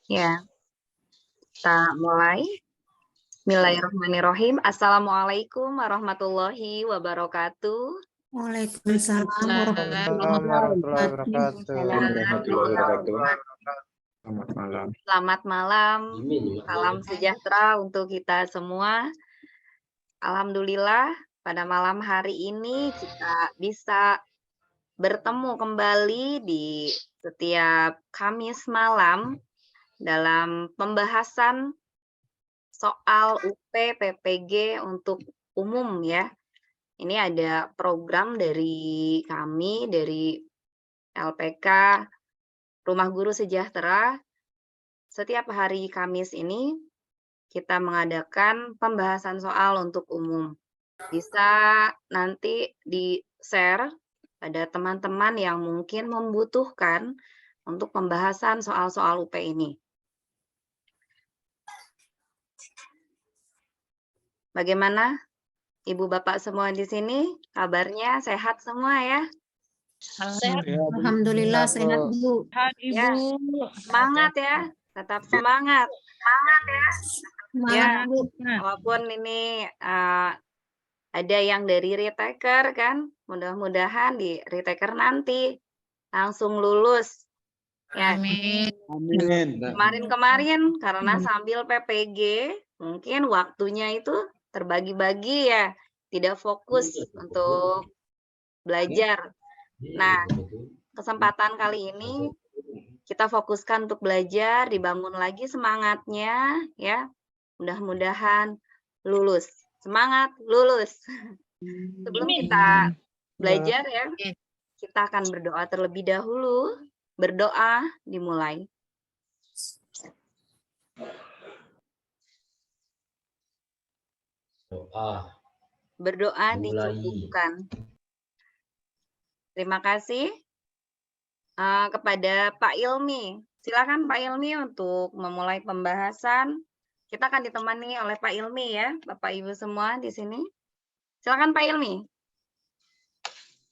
Ya, kita mulai. Bismillahirrahmanirrahim. Assalamualaikum warahmatullahi wabarakatuh. Waalaikumsalam Warahmatullahi wabarakatuh. Selamat malam. Selamat malam. Salam sejahtera untuk kita semua. Alhamdulillah, pada malam hari ini kita bisa bertemu kembali di setiap Kamis malam dalam pembahasan soal UP PPG untuk umum ya. Ini ada program dari kami, dari LPK Rumah Guru Sejahtera. Setiap hari Kamis ini kita mengadakan pembahasan soal untuk umum. Bisa nanti di-share pada teman-teman yang mungkin membutuhkan untuk pembahasan soal-soal UP ini. Bagaimana Ibu Bapak semua di sini? Kabarnya sehat semua ya? Sehat. Ya, Alhamdulillah sehat Bu. Ya, semangat ya, tetap semangat. Semangat Bu. Walaupun ini ada yang dari retaker kan, mudah-mudahan di retaker nanti langsung lulus. Ya, Amin. Amin. kemarin-kemarin karena sambil PPG mungkin waktunya itu terbagi-bagi ya, tidak fokus untuk belajar. Nah, kesempatan kali ini kita fokuskan untuk belajar, dibangun lagi semangatnya ya. Mudah-mudahan lulus. Semangat lulus. Sebelum kita belajar ya, kita akan berdoa terlebih dahulu. Berdoa dimulai. Berdoa dicukupkan. Terima kasih kepada Pak Ilmi. Silakan Pak Ilmi untuk memulai pembahasan. Kita akan ditemani oleh Pak Ilmi ya, Bapak Ibu semua di sini. Silakan Pak Ilmi.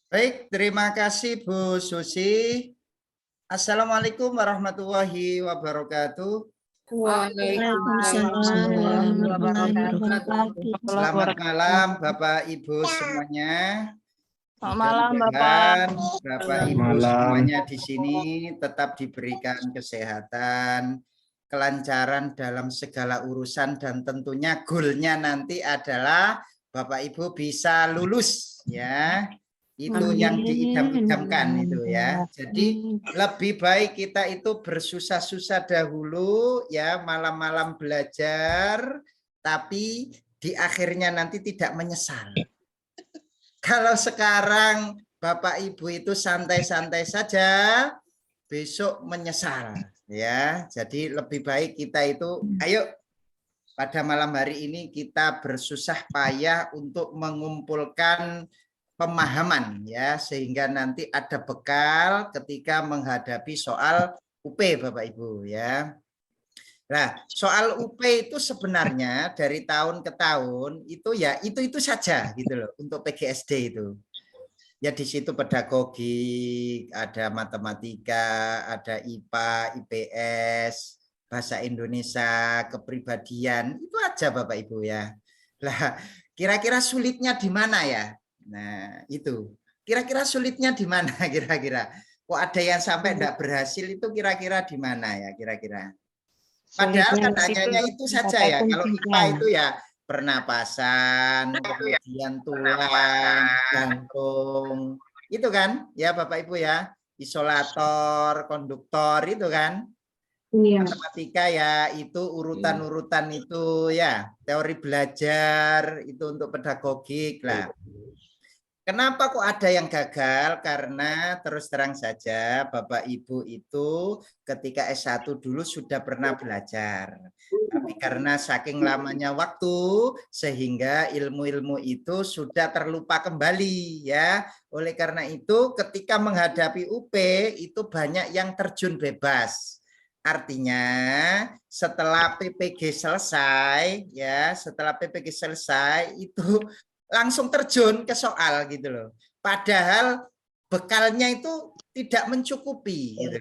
Baik, terima kasih Bu Susi. Assalamualaikum warahmatullahi wabarakatuh. Waalaikumsalam warahmatullahi wabarakatuh. Selamat malam Bapak Ibu semuanya. Selamat malam Mudah-mudahan Bapak. Bapak Ibu semuanya di sini tetap diberikan kesehatan, kelancaran dalam segala urusan, dan tentunya goalnya nanti adalah Bapak Ibu bisa lulus ya. Itu yang diidam-idamkan itu ya. Jadi lebih baik kita itu bersusah-susah dahulu ya, malam-malam belajar, tapi di akhirnya nanti tidak menyesal. Kalau sekarang Bapak Ibu itu santai-santai saja, besok menyesal ya. Jadi lebih baik kita itu ayo pada malam hari ini kita bersusah payah untuk mengumpulkan pemahaman ya, sehingga nanti ada bekal ketika menghadapi soal UP Bapak Ibu ya. Nah, soal UP itu sebenarnya dari tahun ke tahun itu ya itu saja gitu loh untuk PGSD itu. Ya di situ pedagogik, ada matematika, ada IPA, IPS, bahasa Indonesia, kepribadian, itu aja Bapak Ibu ya. Lah, kira-kira sulitnya di mana ya? Nah, itu. Kira-kira sulitnya di mana kira-kira? Kok ada yang sampai enggak berhasil itu kira-kira di mana ya kira-kira? Padahal kan hanya itu saja ya. Kalau IPA itu ya pernapasan, kemudian tulang, jantung. Itu kan ya Bapak Ibu ya. Isolator, konduktor itu kan. Matematika ya itu urutan-urutan itu ya. Teori belajar itu untuk pedagogik lah. Kenapa kok ada yang gagal? Karena terus terang saja Bapak Ibu itu ketika S1 dulu sudah pernah belajar. Tapi karena saking lamanya waktu sehingga ilmu-ilmu itu sudah terlupa kembali ya. Oleh karena itu ketika menghadapi UP itu banyak yang terjun bebas. Artinya setelah PPG selesai ya, setelah PPG selesai itu langsung terjun ke soal gitu loh. Padahal bekalnya itu tidak mencukupi gitu.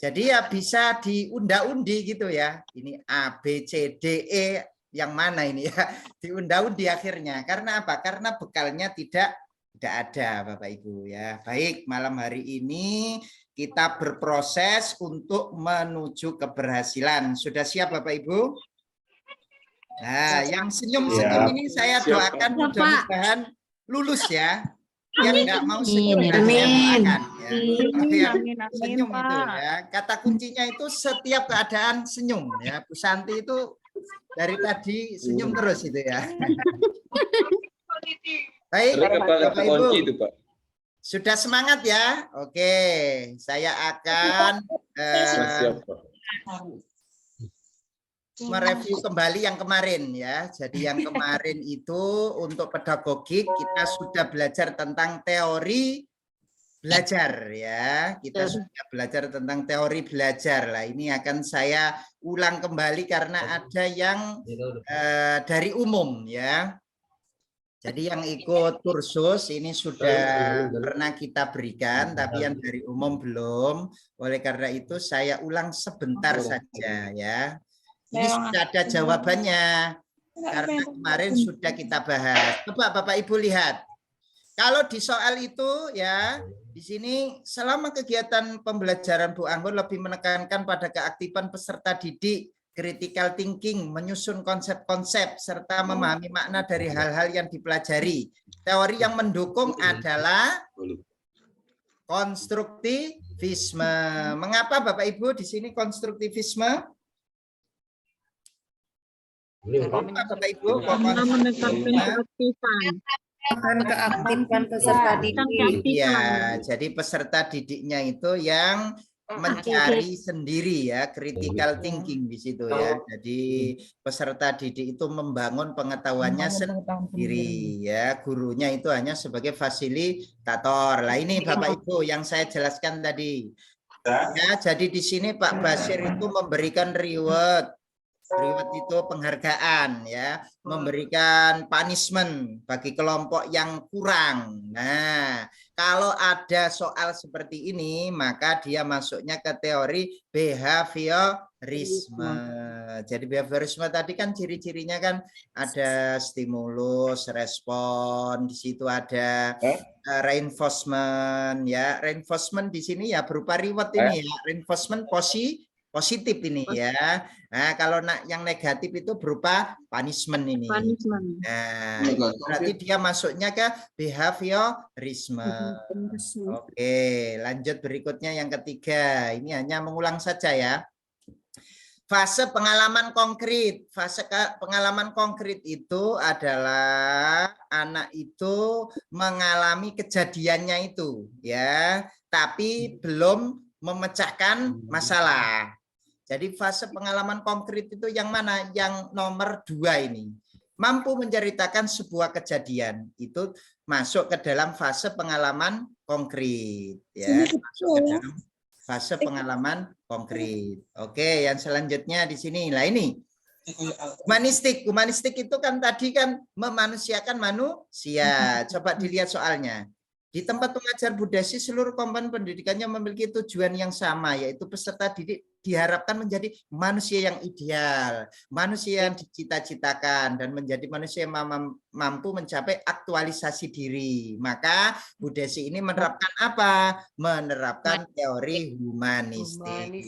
Jadi ya bisa diunda-undi gitu ya. Ini A, B, C, D, E yang mana ini ya? Diunda-undi akhirnya. Karena apa? Karena bekalnya tidak ada Bapak Ibu ya. Baik, malam hari ini kita berproses untuk menuju keberhasilan. Sudah siap Bapak Ibu? Nah, yang senyum-senyum ini saya doakan mudah-mudahan lulus ya. Yang nggak mau senyum Amin, saya amin. doakan ya. Kalau yang Amin, amin, senyum itu Pak. ya. Kata kuncinya itu setiap keadaan senyum ya. Bu Santi itu dari tadi senyum terus itu ya. Baik, Bapak Ibu. Itu, Pak. Sudah semangat ya? Oke, saya akan Siap, Pak. mereview kembali yang kemarin ya. Jadi yang kemarin itu untuk pedagogik kita sudah belajar tentang teori belajar ya. Kita sudah belajar tentang teori belajar. Lah ini akan saya ulang kembali karena ada yang dari umum ya. Jadi yang ikut kursus ini sudah pernah kita berikan, tapi yang dari umum belum. Oleh karena itu saya ulang sebentar saja ya. Ini sudah ada jawabannya karena kemarin sudah kita bahas. Coba Bapak Ibu lihat. Kalau di soal itu ya, di sini selama kegiatan pembelajaran Bu Anggun lebih menekankan pada keaktifan peserta didik, critical thinking, menyusun konsep-konsep, serta memahami makna dari hal-hal yang dipelajari. Teori yang mendukung adalah konstruktivisme. Mengapa Bapak Ibu di sini konstruktivisme? Mengapa Bapak Ibu? Keaktifan peserta didik. Iya, jadi peserta didiknya itu yang mencari sendiri ya, critical thinking di situ ya. Jadi peserta didik itu membangun pengetahuannya sendiri ya. Gurunya itu hanya sebagai fasilitator. Lah ini Bapak Ibu yang saya jelaskan tadi. Ya, jadi di sini Pak Basir itu memberikan reward. Reward itu penghargaan ya, memberikan punishment bagi kelompok yang kurang. Nah, kalau ada soal seperti ini, maka dia masuknya ke teori behaviorisme. Jadi behaviorisme tadi kan ciri-cirinya kan ada stimulus, respon, di situ ada reinforcement ya. Reinforcement di sini ya berupa reward ini ya, reinforcement positif ini ya. Nah, kalau yang negatif itu berupa punishment ini. Nah, berarti dia masuknya ke behaviorisme. Oke, lanjut berikutnya yang ketiga. Ini hanya mengulang saja ya. Fase pengalaman konkret. Fase pengalaman konkret itu adalah anak itu mengalami kejadiannya itu ya, tapi belum memecahkan masalah. Jadi fase pengalaman konkret itu yang mana? Yang nomor 2 ini. Mampu menceritakan sebuah kejadian. Itu masuk ke dalam fase pengalaman konkret. Ya, masuk ke dalam fase pengalaman konkret. Oke, yang selanjutnya di sini. Lah ini. Humanistik. Humanistik itu kan tadi kan memanusiakan manusia. Coba dilihat soalnya. Di tempat pengajar Budasi, seluruh komponen pendidikannya memiliki tujuan yang sama, yaitu peserta didik diharapkan menjadi manusia yang ideal, manusia yang dicita-citakan, dan menjadi manusia yang mampu mencapai aktualisasi diri. Maka Budasi ini menerapkan apa? Menerapkan teori humanistik,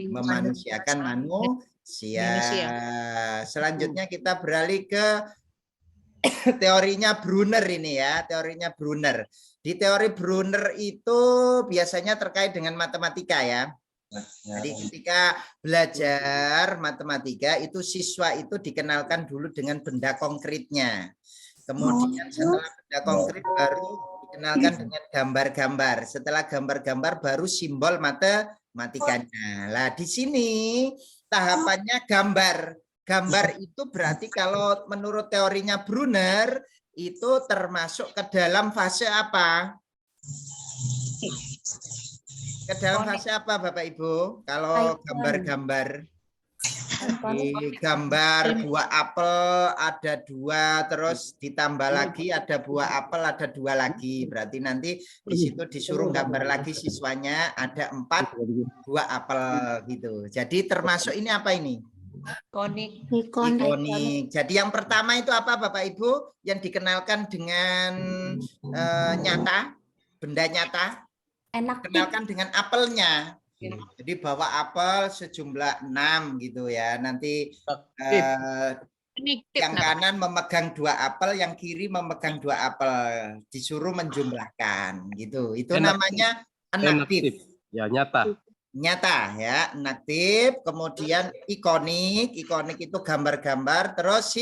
memanusiakan manusia. Selanjutnya kita beralih ke teorinya Brunner ini ya, teorinya Brunner. Di teori Brunner itu biasanya terkait dengan matematika ya. Jadi ketika belajar matematika itu siswa itu dikenalkan dulu dengan benda konkretnya. Kemudian setelah benda konkret baru dikenalkan dengan gambar-gambar. Setelah gambar-gambar baru simbol matematikanya. Lah di sini tahapannya gambar. Gambar itu berarti kalau menurut teorinya Brunner itu termasuk ke dalam fase apa? Ke dalam fase apa Bapak Ibu? Kalau gambar-gambar. Di gambar buah apel ada 2, terus ditambah lagi ada buah apel ada 2 lagi. Berarti nanti di situ disuruh gambar lagi siswanya ada 4 buah apel gitu. Jadi termasuk ini apa ini? Konik. Ikonik. Jadi yang pertama itu apa Bapak Ibu? Yang dikenalkan dengan nyata, benda nyata. Kenalkan dengan apelnya. Jadi bawa apel sejumlah 6 gitu ya. Nanti yang kanan memegang 2 apel, yang kiri memegang 2 apel. Disuruh menjumlahkan gitu. Itu namanya enaktif. Ya, nyata. Nyata ya, enaktif. Kemudian ikonik. Ikonik itu gambar-gambar. Terus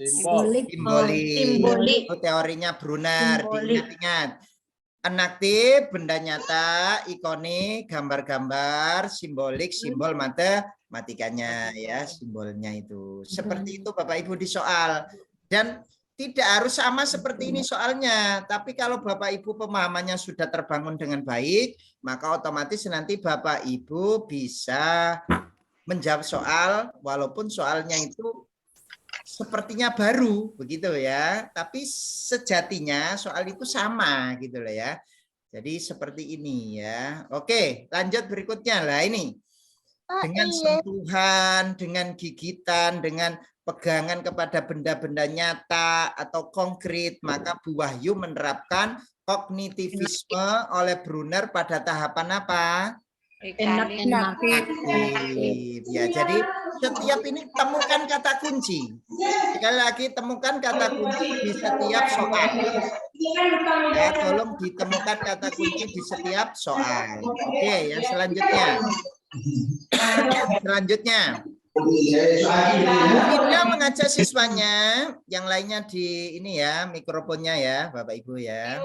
simbolik. Itu teorinya Brunner. Diingat-ingat. Enaktif, benda nyata, ikonik, gambar-gambar, simbolik, simbol matematikanya ya, simbolnya itu. Seperti itu Bapak Ibu di soal. Dan tidak harus sama seperti ini soalnya, tapi kalau Bapak Ibu pemahamannya sudah terbangun dengan baik, maka otomatis nanti Bapak Ibu bisa menjawab soal walaupun soalnya itu sepertinya baru begitu ya, tapi sejatinya soal itu sama gitu loh ya. Jadi seperti ini ya. Oke, lanjut berikutnya lah ini. Dengan sentuhan, dengan gigitan, dengan pegangan kepada benda-benda nyata atau konkret, maka Bu Wahyu menerapkan kognitivisme oleh Brunner pada tahapan apa? Enaktif. Ya, jadi setiap ini temukan kata kunci. Sekali lagi temukan kata kunci di setiap soal. Ya, tolong ditemukan kata kunci di setiap soal. Oke, yang selanjutnya. Tidak mengajak siswanya, yang lainnya di ini ya, mikrofonnya ya, Bapak Ibu ya.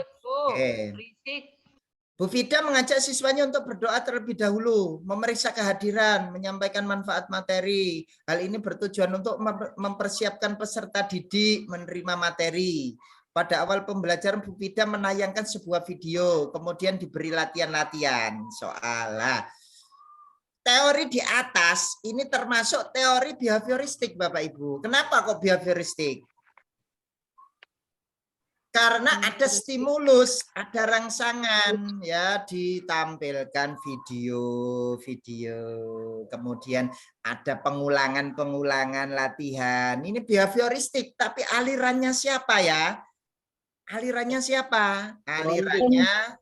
Oke. Bu Fida mengajak siswanya untuk berdoa terlebih dahulu, memeriksa kehadiran, menyampaikan manfaat materi. Hal ini bertujuan untuk mempersiapkan peserta didik menerima materi. Pada awal pembelajaran Bu Fida menayangkan sebuah video, kemudian diberi latihan-latihan soal. Teori di atas ini termasuk teori behavioristik Bapak Ibu. Kenapa kok behavioristik? Karena ada stimulus, ada rangsangan ya, ditampilkan video, kemudian ada pengulangan latihan. Ini behavioristik, tapi alirannya siapa ya? Alirannya siapa? Alirannya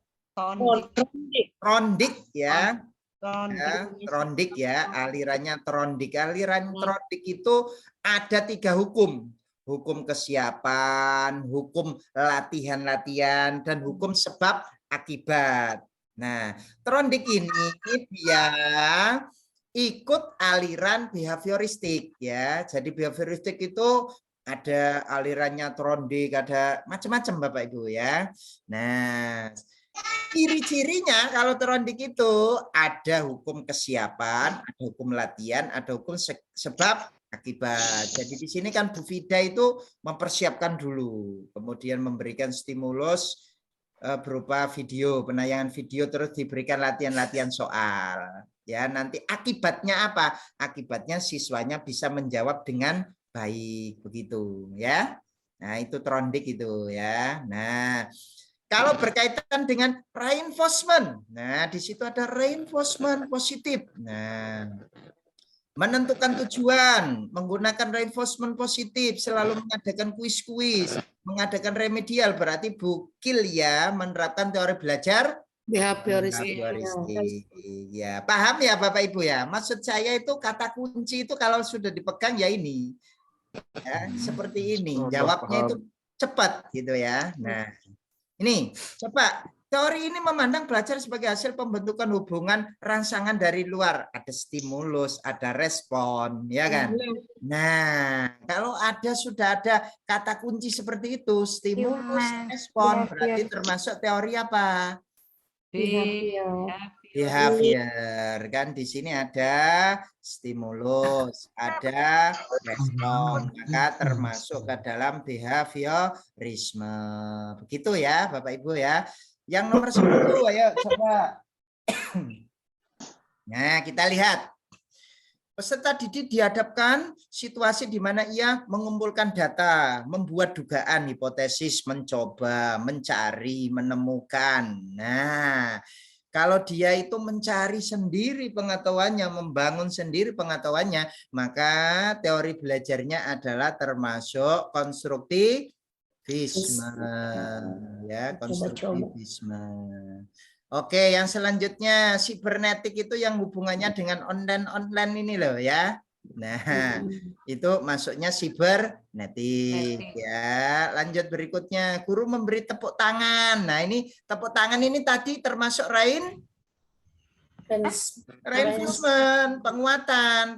Trondik ya. Trondik ya, alirannya Trondik. Aliran Trondik itu ada 3 hukum. Hukum kesiapan, hukum latihan-latihan, dan hukum sebab akibat. Nah, Trondik ini dia ikut aliran behavioristik ya. Jadi behavioristik itu ada alirannya Trondik, ada macam-macam Bapak Ibu ya. Nah, ciri-cirinya kalau Trondik itu ada hukum kesiapan, ada hukum latihan, ada hukum sebab akibat. Jadi di sini kan Bu Fida itu mempersiapkan dulu, kemudian memberikan stimulus berupa video, penayangan video, terus diberikan latihan-latihan soal. Ya, nanti akibatnya apa? Akibatnya siswanya bisa menjawab dengan baik begitu ya. Nah, itu Trondik itu ya. Nah, kalau berkaitan dengan reinforcement, nah di situ ada reinforcement positif. Nah, menentukan tujuan, menggunakan reinforcement positif, selalu mengadakan kuis-kuis, mengadakan remedial, berarti Bu Kil ya menerapkan teori belajar behavioristik. Ya, paham ya Bapak Ibu ya? Maksud saya itu kata kunci itu kalau sudah dipegang ya ini. Ya, seperti ini. Jawabnya itu cepat gitu ya. Nah, ini coba teori ini memandang belajar sebagai hasil pembentukan hubungan rangsangan dari luar. Ada stimulus, ada respon, ya kan? Nah, kalau sudah ada kata kunci seperti itu, stimulus, respon, berarti termasuk teori apa? Behavior. Kan di sini ada stimulus, ada respon, maka termasuk ke dalam behaviorisme. Begitu ya, Bapak Ibu ya. Yang nomor 10, ayo coba. Nah, kita lihat. Peserta didik dihadapkan situasi di mana ia mengumpulkan data, membuat dugaan, hipotesis, mencoba, mencari, menemukan. Nah, kalau dia itu mencari sendiri pengetahuannya, membangun sendiri pengetahuannya, maka teori belajarnya adalah termasuk konstruktivisme. Ya, konstruktivisme. Oke, yang selanjutnya sibernetik itu yang hubungannya dengan online ini loh ya. Nah, itu masuknya sibernetik ya. Lanjut berikutnya, guru memberi tepuk tangan. Nah, ini tepuk tangan ini tadi termasuk reinforcement, penguatan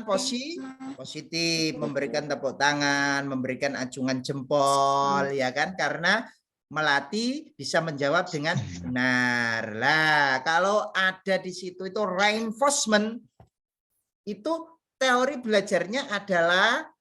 positif, memberikan tepuk tangan, memberikan acungan jempol ya kan, karena melatih bisa menjawab dengan benar. Lah, kalau ada di situ itu reinforcement, itu teori belajarnya adalah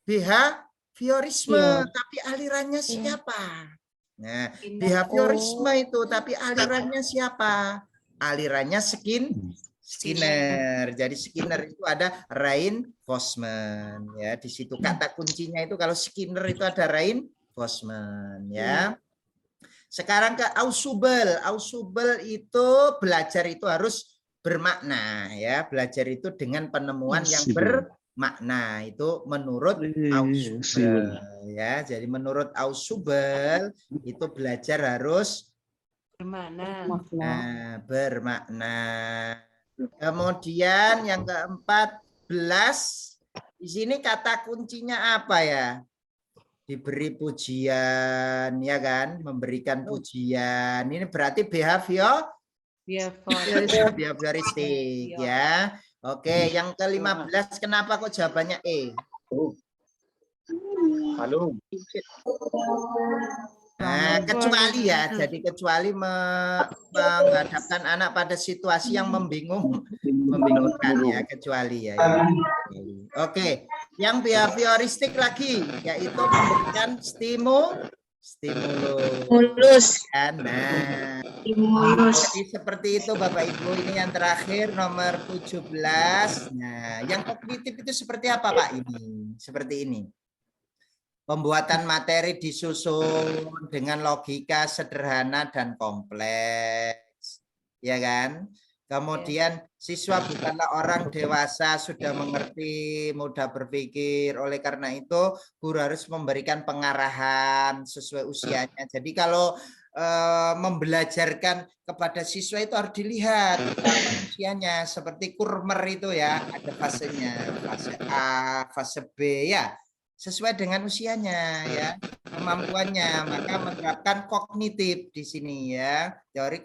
behaviorisme, tapi alirannya siapa? Nah, behaviorisme itu, tapi alirannya siapa? Alirannya Skinner. Jadi Skinner itu ada reinforcement ya. Di situ kata kuncinya itu kalau Skinner itu ada reinforcement ya. Sekarang ke Ausubel. Ausubel itu belajar itu harus bermakna ya. Belajar itu dengan penemuan yang bermakna. Itu menurut Ausubel ya. Jadi menurut Ausubel itu belajar harus bermakna. Kemudian yang ke-14, di sini kata kuncinya apa ya? Diberi pujian, ya kan? Memberikan pujian. Ini berarti behavioristik, ya. Oke, yang ke-15, kenapa kok jawabannya E? Halo. Nah, kecuali ya, jadi kecuali menghadapkan anak pada situasi yang membingungkan ya, kecuali ya. Oke, yang behavioristik lagi, yaitu memberikan stimulus. Nah, jadi seperti itu Bapak Ibu, ini yang terakhir nomor 17. Nah, yang kognitif itu seperti apa Pak ini? Seperti ini. Pembuatan materi disusun dengan logika sederhana dan kompleks, ya kan? Kemudian siswa bukanlah orang dewasa, sudah mengerti, mudah berpikir. Oleh karena itu, guru harus memberikan pengarahan sesuai usianya. Jadi kalau membelajarkan kepada siswa itu harus dilihat usianya. Seperti Kurmer itu ya, ada fasenya, fase A, fase B ya. Sesuai dengan usianya ya, kemampuannya, maka menerapkan kognitif di sini ya, teori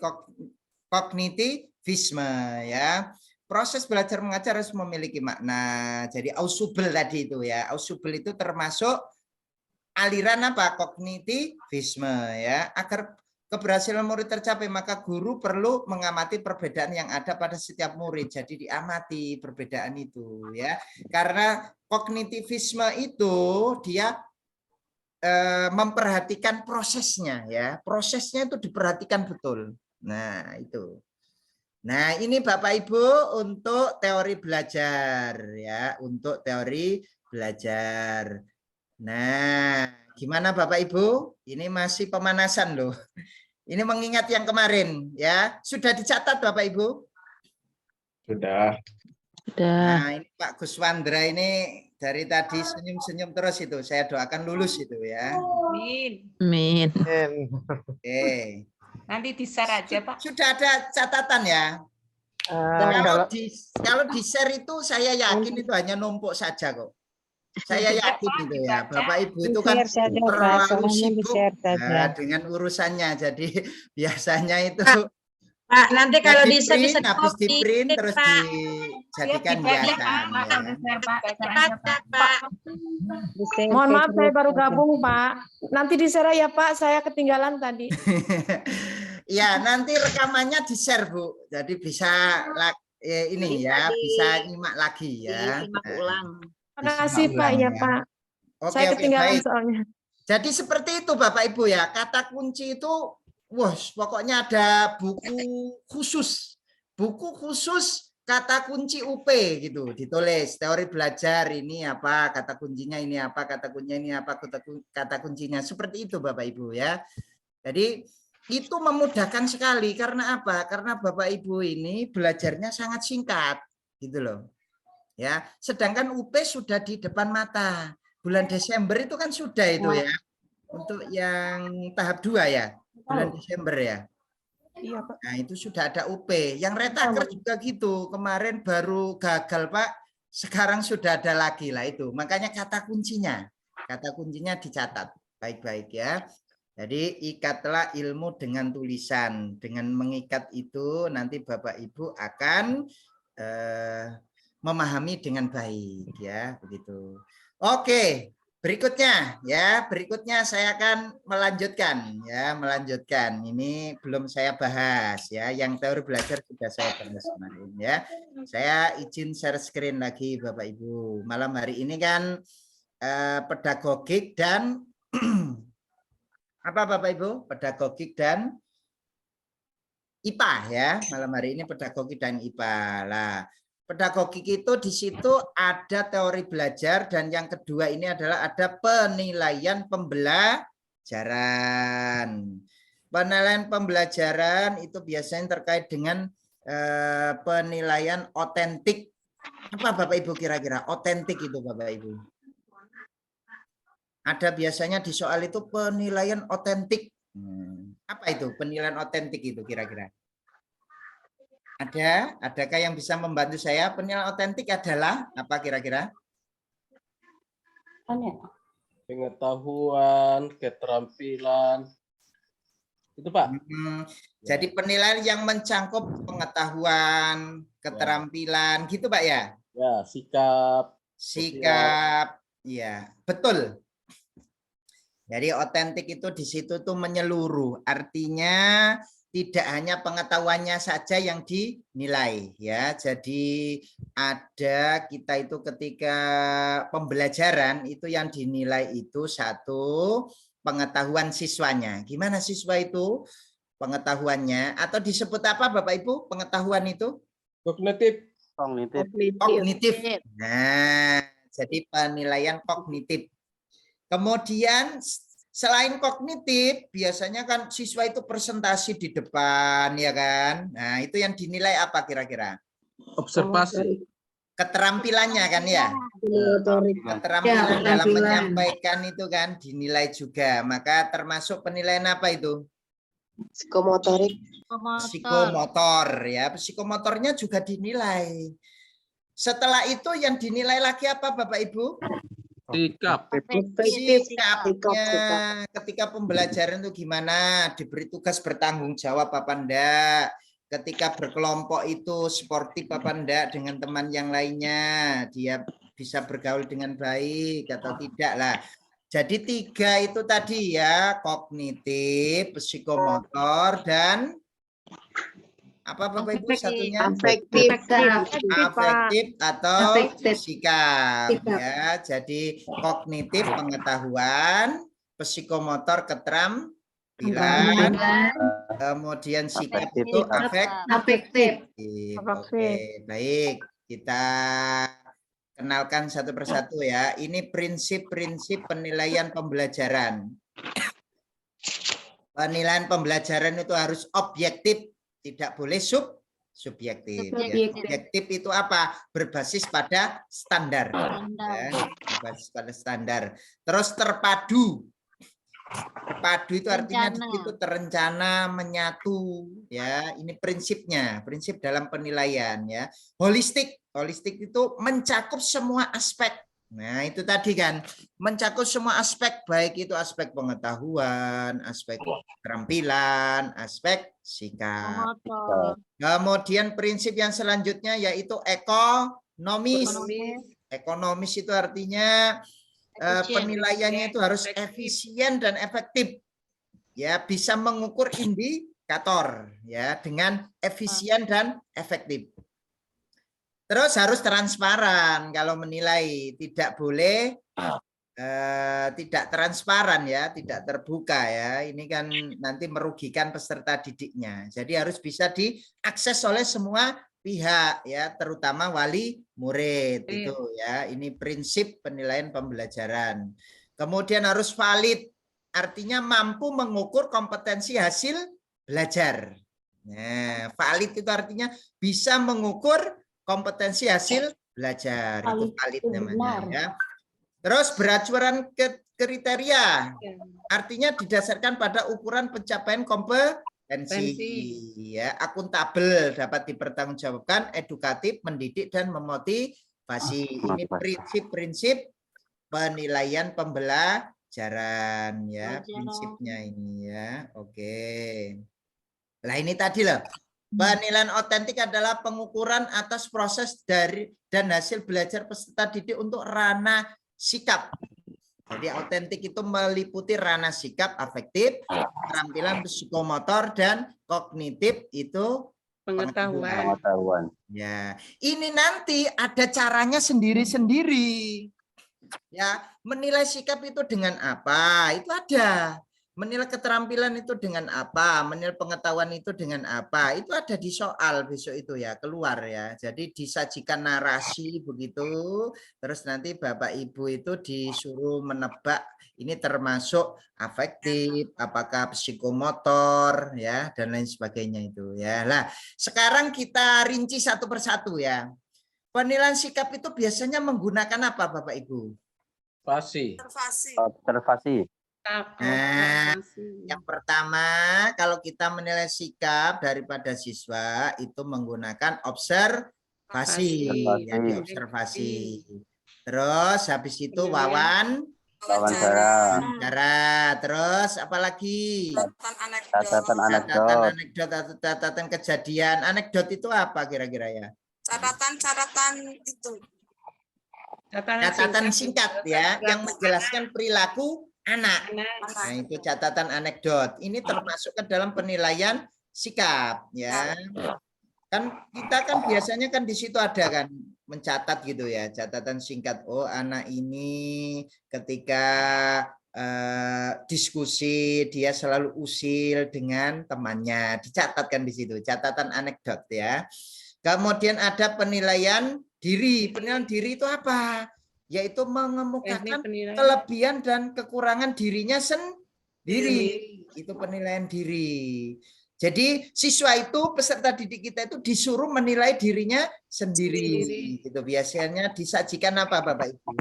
kognitivisme ya. Proses belajar mengajar harus memiliki makna. Jadi Ausubel tadi itu ya, Ausubel itu termasuk aliran apa? Kognitivisme ya. Agar keberhasilan murid tercapai, maka guru perlu mengamati perbedaan yang ada pada setiap murid. Jadi diamati perbedaan itu ya. Karena kognitivisme itu dia memperhatikan prosesnya ya. Prosesnya itu diperhatikan betul. Nah, itu. Nah, ini Bapak Ibu untuk teori belajar ya, untuk teori belajar. Nah, gimana Bapak Ibu? Ini masih pemanasan loh. Ini mengingat yang kemarin ya. Sudah dicatat Bapak Ibu? Sudah. Nah, ini Pak Guswandra ini dari tadi senyum-senyum terus itu. Saya doakan lulus itu ya. Amin. Oke. Nanti di-share aja, Pak. Sudah ada catatan ya. Kalau di-share itu saya yakin itu hanya numpuk saja kok. Saya yakin itu ya. Bapak Ibu itu kan terlalu sibuk dengan urusannya. Jadi biasanya itu Pak, nanti kalau di-share bisa habis di-print terus dijadikan hiasan. Mohon maaf saya baru gabung Pak. Nanti di-share ya Pak, saya ketinggalan tadi. Ya, nanti rekamannya di-share Bu. Jadi bisa ini ya, bisa nyimak lagi ya. Nyimak ulang. Terima kasih Pak ya Pak. Saya ketinggalan soalnya. Jadi seperti itu Bapak Ibu ya. Kata kunci itu, wah, pokoknya ada buku khusus kata kunci UP gitu, ditulis teori belajar ini apa, kata kuncinya ini apa, kata kuncinya ini apa, kata kuncinya seperti itu Bapak Ibu ya. Jadi itu memudahkan sekali karena apa? Karena Bapak Ibu ini belajarnya sangat singkat gitu loh. Ya, sedangkan UP sudah di depan mata. Bulan Desember itu kan sudah itu ya. Untuk yang tahap 2 ya. Bulan Desember ya. Iya, Pak. Nah, itu sudah ada UP. Yang retaker juga gitu. Kemarin baru gagal, Pak. Sekarang sudah ada lagi lah itu. Makanya kata kuncinya. Kata kuncinya dicatat. Baik-baik ya. Jadi ikatlah ilmu dengan tulisan. Dengan mengikat itu nanti Bapak Ibu akan memahami dengan baik ya, begitu. Oke. Berikutnya ya, berikutnya saya akan melanjutkan ya, melanjutkan. Ini belum saya bahas ya, yang teori belajar sudah saya bahas kemarin ya. Saya izin share screen lagi Bapak Ibu. Malam hari ini kan pedagogik dan apa Bapak Ibu? Pedagogik dan IPA ya. Malam hari ini pedagogik dan IPA. Lah, pedagogik itu di situ ada teori belajar dan yang kedua ini adalah ada penilaian pembelajaran. Penilaian pembelajaran itu biasanya terkait dengan penilaian otentik. Apa Bapak Ibu kira-kira otentik itu Bapak Ibu? Ada biasanya di soal itu penilaian otentik. Apa itu penilaian otentik itu kira-kira? Adakah yang bisa membantu saya? Penilaian otentik adalah apa kira-kira? Pengetahuan, keterampilan. Itu Pak. Jadi penilaian yang mencangkup pengetahuan, keterampilan, gitu Pak ya? Ya, sikap. Sikap, ya betul. Jadi otentik itu di situ tuh menyeluruh, artinya tidak hanya pengetahuannya saja yang dinilai ya. Jadi ada kita itu ketika pembelajaran itu yang dinilai itu satu pengetahuan siswanya. Gimana siswa itu pengetahuannya atau disebut apa Bapak Ibu pengetahuan itu? Kognitif. Kognitif. Nah, jadi penilaian kognitif. Kemudian selain kognitif, biasanya kan siswa itu presentasi di depan, ya kan? Nah, itu yang dinilai apa kira-kira? Observasi. Keterampilannya kan ya? Keterampilan dalam menyampaikan itu kan dinilai juga. Maka termasuk penilaian apa itu? Psikomotorik. Psikomotor ya. Psikomotornya juga dinilai. Setelah itu yang dinilai lagi apa Bapak Ibu? Sikap. Sikapnya ketika pembelajaran itu gimana, diberi tugas bertanggung jawab apa enggak, ketika berkelompok itu sportif apa enggak dengan teman yang lainnya, dia bisa bergaul dengan baik atau tidak lah. Jadi 3 itu tadi ya, kognitif, psikomotor dan apa Bapak Ibu satunya? Afektif. Afektif atau sikap ya. Jadi kognitif pengetahuan, psikomotor keterampilan, kemudian sikap itu afektif. Oke, baik. Kita kenalkan satu persatu ya. Ini prinsip-prinsip penilaian pembelajaran. Penilaian pembelajaran itu harus objektif, tidak boleh subjektif. Ya. Subjektif itu apa? Berbasis pada standar. Ya. Berbasis pada standar. Terus terpadu. Terpadu itu artinya itu terencana, menyatu. Ya, ini prinsipnya, prinsip dalam penilaian. Ya, holistik. Holistik itu mencakup semua aspek. Nah, itu tadi kan mencakup semua aspek, baik itu aspek pengetahuan, aspek keterampilan, aspek sikap. Kemudian prinsip yang selanjutnya yaitu ekonomis. Ekonomis itu artinya penilaiannya itu harus efisien dan efektif. Ya, bisa mengukur indikator ya dengan efisien dan efektif. Terus harus transparan kalau menilai, tidak boleh tidak transparan ya, tidak terbuka ya. Ini kan nanti merugikan peserta didiknya. Jadi harus bisa diakses oleh semua pihak ya, terutama wali murid itu ya. Ini prinsip penilaian pembelajaran. Kemudian harus valid, artinya mampu mengukur kompetensi hasil belajar. Nah, valid itu artinya bisa mengukur kompetensi hasil belajar. Itu valid namanya ya. Terus beracuan kriteria, artinya didasarkan pada ukuran pencapaian kompetensi, ya, akuntabel, dapat dipertanggungjawabkan, edukatif, mendidik dan memotivasi. Ini prinsip-prinsip penilaian pembelajaran ya, prinsipnya ini ya. Oke. Nah, ini tadi loh. Penilaian otentik adalah pengukuran atas proses dari dan hasil belajar peserta didik untuk ranah sikap. Jadi otentik itu meliputi ranah sikap, afektif, keterampilan psikomotor dan kognitif itu pengetahuan. Ya, ini nanti ada caranya sendiri-sendiri. Ya, menilai sikap itu dengan apa? Itu ada. Menilai keterampilan itu dengan apa? Menilai pengetahuan itu dengan apa? Itu ada di soal besok itu ya, keluar ya. Jadi disajikan narasi begitu. Terus nanti Bapak Ibu itu disuruh menebak ini termasuk afektif, apakah psikomotor ya, dan lain sebagainya itu ya. Nah, sekarang kita rinci satu persatu ya. Penilaian sikap itu biasanya menggunakan apa Bapak Ibu? Observasi. Nah, yang pertama kalau kita menilai sikap daripada siswa itu menggunakan observasi, ya, diobservasi. Terus habis itu wawancara. Terus apalagi? Catatan anekdot atau catatan kejadian. Anekdot itu apa kira-kira ya? Catatan itu. Catatan singkat ya, yang menjelaskan perilaku anak. Nah, itu catatan anekdot. Ini termasuk ke dalam penilaian sikap ya. Kan kita kan biasanya kan di situ ada kan mencatat gitu ya, catatan singkat. Oh, anak ini ketika diskusi dia selalu usil dengan temannya. Dicatatkan di situ, catatan anekdot ya. Kemudian ada penilaian diri. Penilaian diri itu apa? Yaitu mengemukakan kelebihan dan kekurangan dirinya sendiri. Itu penilaian diri. Jadi siswa itu, peserta didik kita itu disuruh menilai dirinya sendiri. Itu biasanya disajikan apa Bapak Ibu?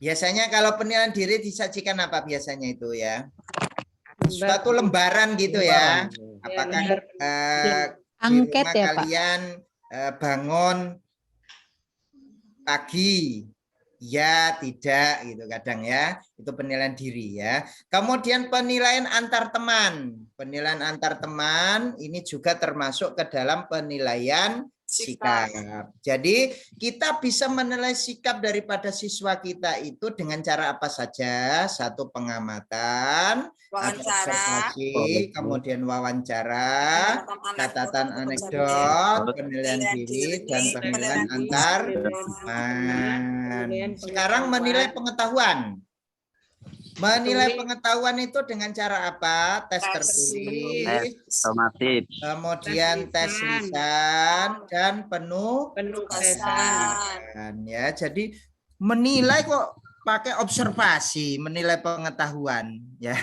Biasanya kalau penilaian diri disajikan apa biasanya itu ya? Suatu lembaran gitu ya. Apakah di rumah ya, kalian bangun pagi, ya tidak gitu kadang ya, itu penilaian diri ya. Kemudian penilaian antar teman, ini juga termasuk ke dalam penilaian sikap. Jadi kita bisa menilai sikap daripada siswa kita itu dengan cara apa saja? Satu, pengamatan, observasi, kemudian wawancara, catatan anekdot, penilaian diri, dan penilaian antar teman. Sekarang menilai pengetahuan. Menilai pengetahuan itu dengan cara apa? Tes tertulis, kemudian tes lisan, dan penugasan. Ya, jadi menilai kok pakai observasi, menilai pengetahuan. Ya,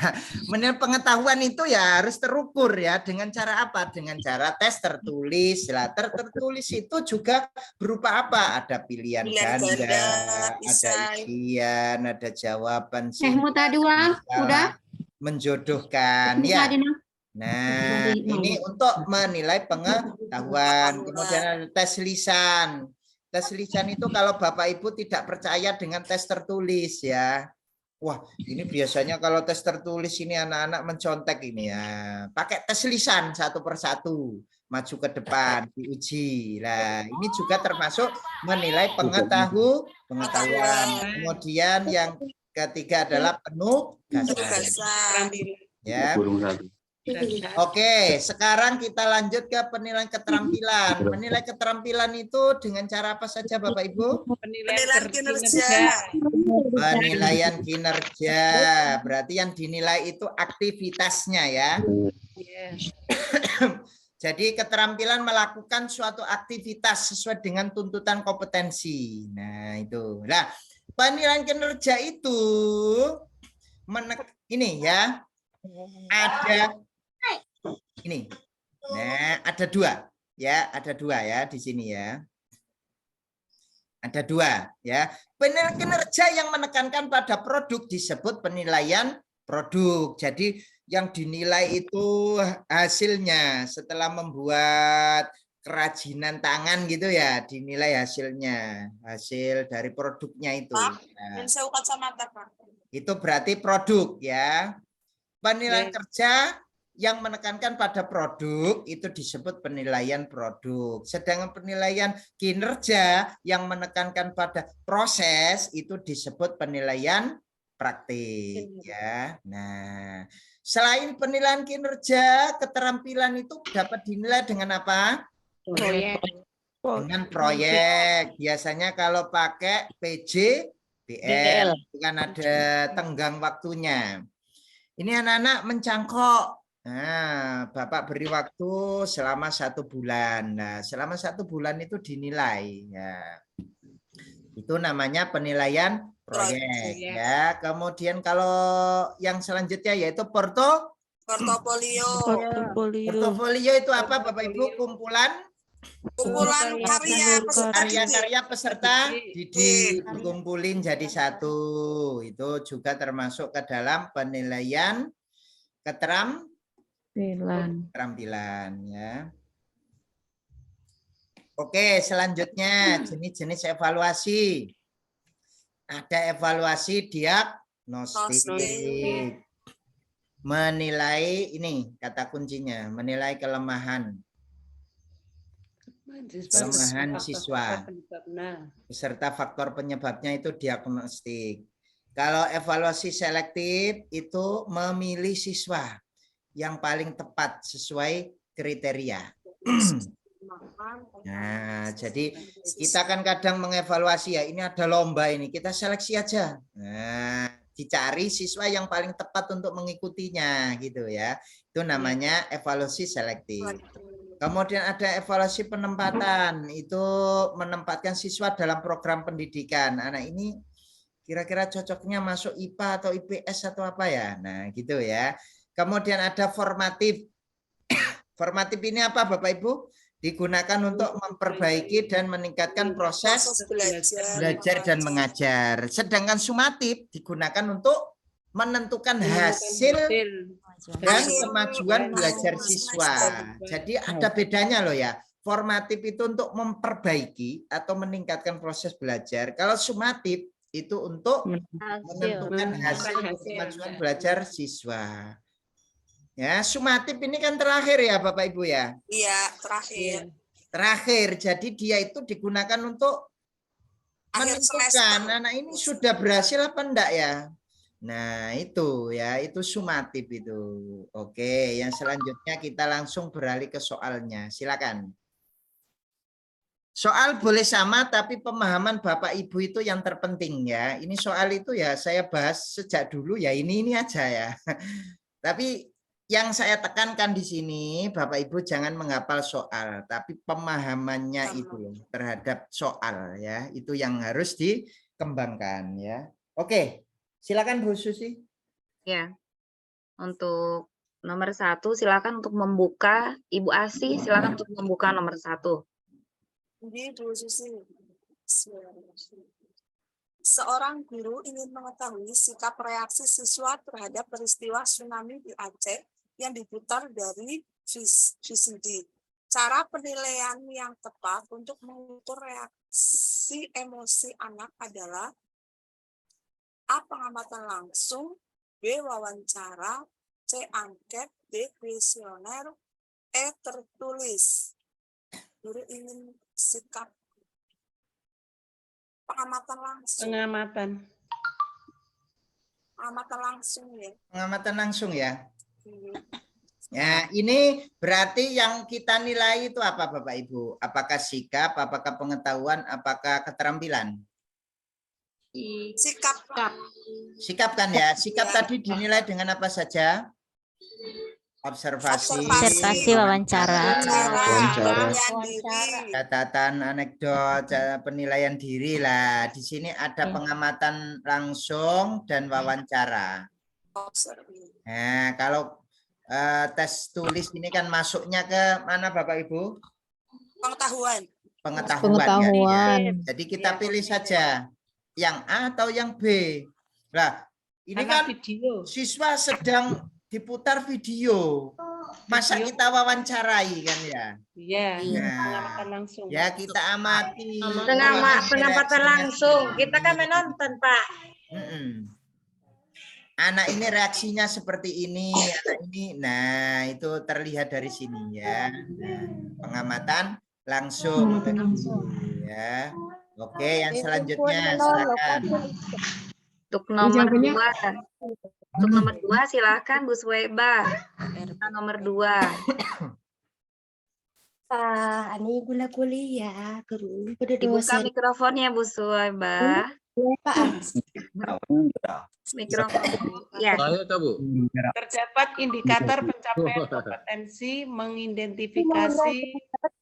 menilai pengetahuan itu ya harus terukur ya. Dengan cara apa? Dengan cara tes tertulis. Lah, tertulis itu juga berupa apa? Ada pilihan ganda, ada isian, ada jawaban singkat, udah menjodohkan ya. Nah, ini untuk menilai pengetahuan. Kemudian ada tes lisan. Tes lisan itu kalau Bapak Ibu tidak percaya dengan tes tertulis ya. Wah, ini biasanya kalau tes tertulis ini anak-anak mencontek ini ya. Pakai tes lisan satu persatu. Maju ke depan, diuji. Nah, ini juga termasuk menilai pengetahuan. Kemudian yang ketiga adalah penugasan. Ya. Oke, sekarang kita lanjut ke penilaian keterampilan. Menilai keterampilan itu dengan cara apa saja Bapak Ibu? Penilaian kinerja. Penilaian kinerja. Berarti yang dinilai itu aktivitasnya ya. Jadi keterampilan melakukan suatu aktivitas sesuai dengan tuntutan kompetensi. Nah, itu. Nah, penilaian kinerja itu ini ya. Ada ini. Nah, ada dua. Ya, ada dua ya di sini ya. Ada dua ya. Penilaian kinerja yang menekankan pada produk disebut penilaian produk. Jadi yang dinilai itu hasilnya setelah membuat kerajinan tangan gitu ya, dinilai hasilnya, hasil dari produknya itu. Nah, saya kacamata, Pak. itu berarti produk ya. Penilaian kerja yang menekankan pada produk itu disebut penilaian produk. Sedangkan penilaian kinerja yang menekankan pada proses itu disebut penilaian praktik ya. Nah, selain penilaian kinerja, keterampilan itu dapat dinilai dengan apa? Proyek. Dengan proyek. Biasanya kalau pakai PJBL itu kan ada tenggang waktunya. Ini anak-anak mencangkok. Nah, Bapak beri waktu selama 1 bulan. Nah, selama 1 bulan itu dinilai. Ya. Itu namanya penilaian proyek. Ya. Kemudian kalau yang selanjutnya yaitu Portofolio. portofolio itu apa, Bapak Ibu? Kumpulan karya-karya peserta didik dikumpulin jadi satu. Itu juga termasuk ke dalam penilaian keterampilan ya. Oke, selanjutnya jenis-jenis evaluasi. Ada evaluasi diagnostik. Menilai ini kata kuncinya, menilai kelemahan siswa beserta faktor penyebabnya itu diagnostik. Kalau evaluasi selektif itu memilih siswa yang paling tepat sesuai kriteria. Nah, jadi kita kan kadang mengevaluasi ya, ini ada lomba ini, kita seleksi aja. Nah, dicari siswa yang paling tepat untuk mengikutinya gitu ya. Itu namanya evaluasi selektif. Kemudian ada evaluasi penempatan, itu menempatkan siswa dalam program pendidikan. Anak ini kira-kira cocoknya masuk IPA atau IPS atau apa ya? Nah, gitu ya. Kemudian ada formatif. Formatif ini apa Bapak Ibu? Digunakan untuk memperbaiki dan meningkatkan proses belajar dan mengajar. Sedangkan sumatif digunakan untuk menentukan hasil dan kemajuan belajar siswa. Jadi ada bedanya loh ya. Formatif itu untuk memperbaiki atau meningkatkan proses belajar. Kalau sumatif itu untuk menentukan hasil kemajuan belajar siswa. Ya, sumatif ini kan terakhir ya Bapak Ibu ya? Iya, terakhir. Terakhir, jadi dia itu digunakan untuk menentukan anak ini sudah berhasil apa enggak ya? Nah, itu ya, itu sumatif itu. Oke, yang selanjutnya kita langsung beralih ke soalnya. Silakan. Soal boleh sama, tapi pemahaman Bapak Ibu itu yang terpenting ya. Ini soal itu ya saya bahas sejak dulu ya, ini aja ya. Tapi yang saya tekankan di sini, Bapak Ibu jangan menghafal soal, tapi pemahamannya itu loh terhadap soal ya, itu yang harus dikembangkan ya. Oke, silakan Bu Susi. Ya, untuk nomor 1 silakan untuk membuka. Ibu Asih silakan untuk membuka nomor 1. Jadi Bu Susi, seorang guru ingin mengetahui sikap reaksi siswa terhadap peristiwa tsunami di Aceh yang diputar dari VCD. Cara penilaian yang tepat untuk mengukur reaksi emosi anak adalah A. Pengamatan langsung, B. Wawancara, C. Angket, D. Kuesioner, E. Tertulis. Guru ingin sikap pengamatan langsung. Pengamatan langsung ya. Pengamatan langsung ya. Ya, ini berarti yang kita nilai itu apa Bapak Ibu? Apakah sikap, apakah pengetahuan, apakah keterampilan? Sikap. Sikap kan ya? Sikap tadi dinilai dengan apa saja? Observasi wawancara. penilaian diri. Catatan anekdot, penilaian diri lah. Di sini ada pengamatan langsung dan wawancara. Observasi. Nah, kalau tes tulis ini kan masuknya ke mana Bapak Ibu? Pengetahuan. Pengetahuan. Ya. Jadi kita pilih saja yang A atau yang B. Nah, ini kan video. siswa sedang diputar video. Masa kita wawancarai kan ya? Iya, Nah, pengamatan langsung. ya kita amati. Pengamatan langsung. Kita kan menonton, Pak. Anak ini reaksinya seperti ini, anak ini. Nah, itu terlihat dari sini ya. Nah, pengamatan langsung ya. Oke, yang selanjutnya silakan. Untuk nomor 2. Untuk nomor 2 silakan Bu Suwaiba. Nomor 2. Ani gula kuliah guru pada Dibuka mikrofonnya Bu Suwaiba. Mikrofon. Ya. Saya Bu. Terdapat indikator pencapaian kompetensi mengidentifikasi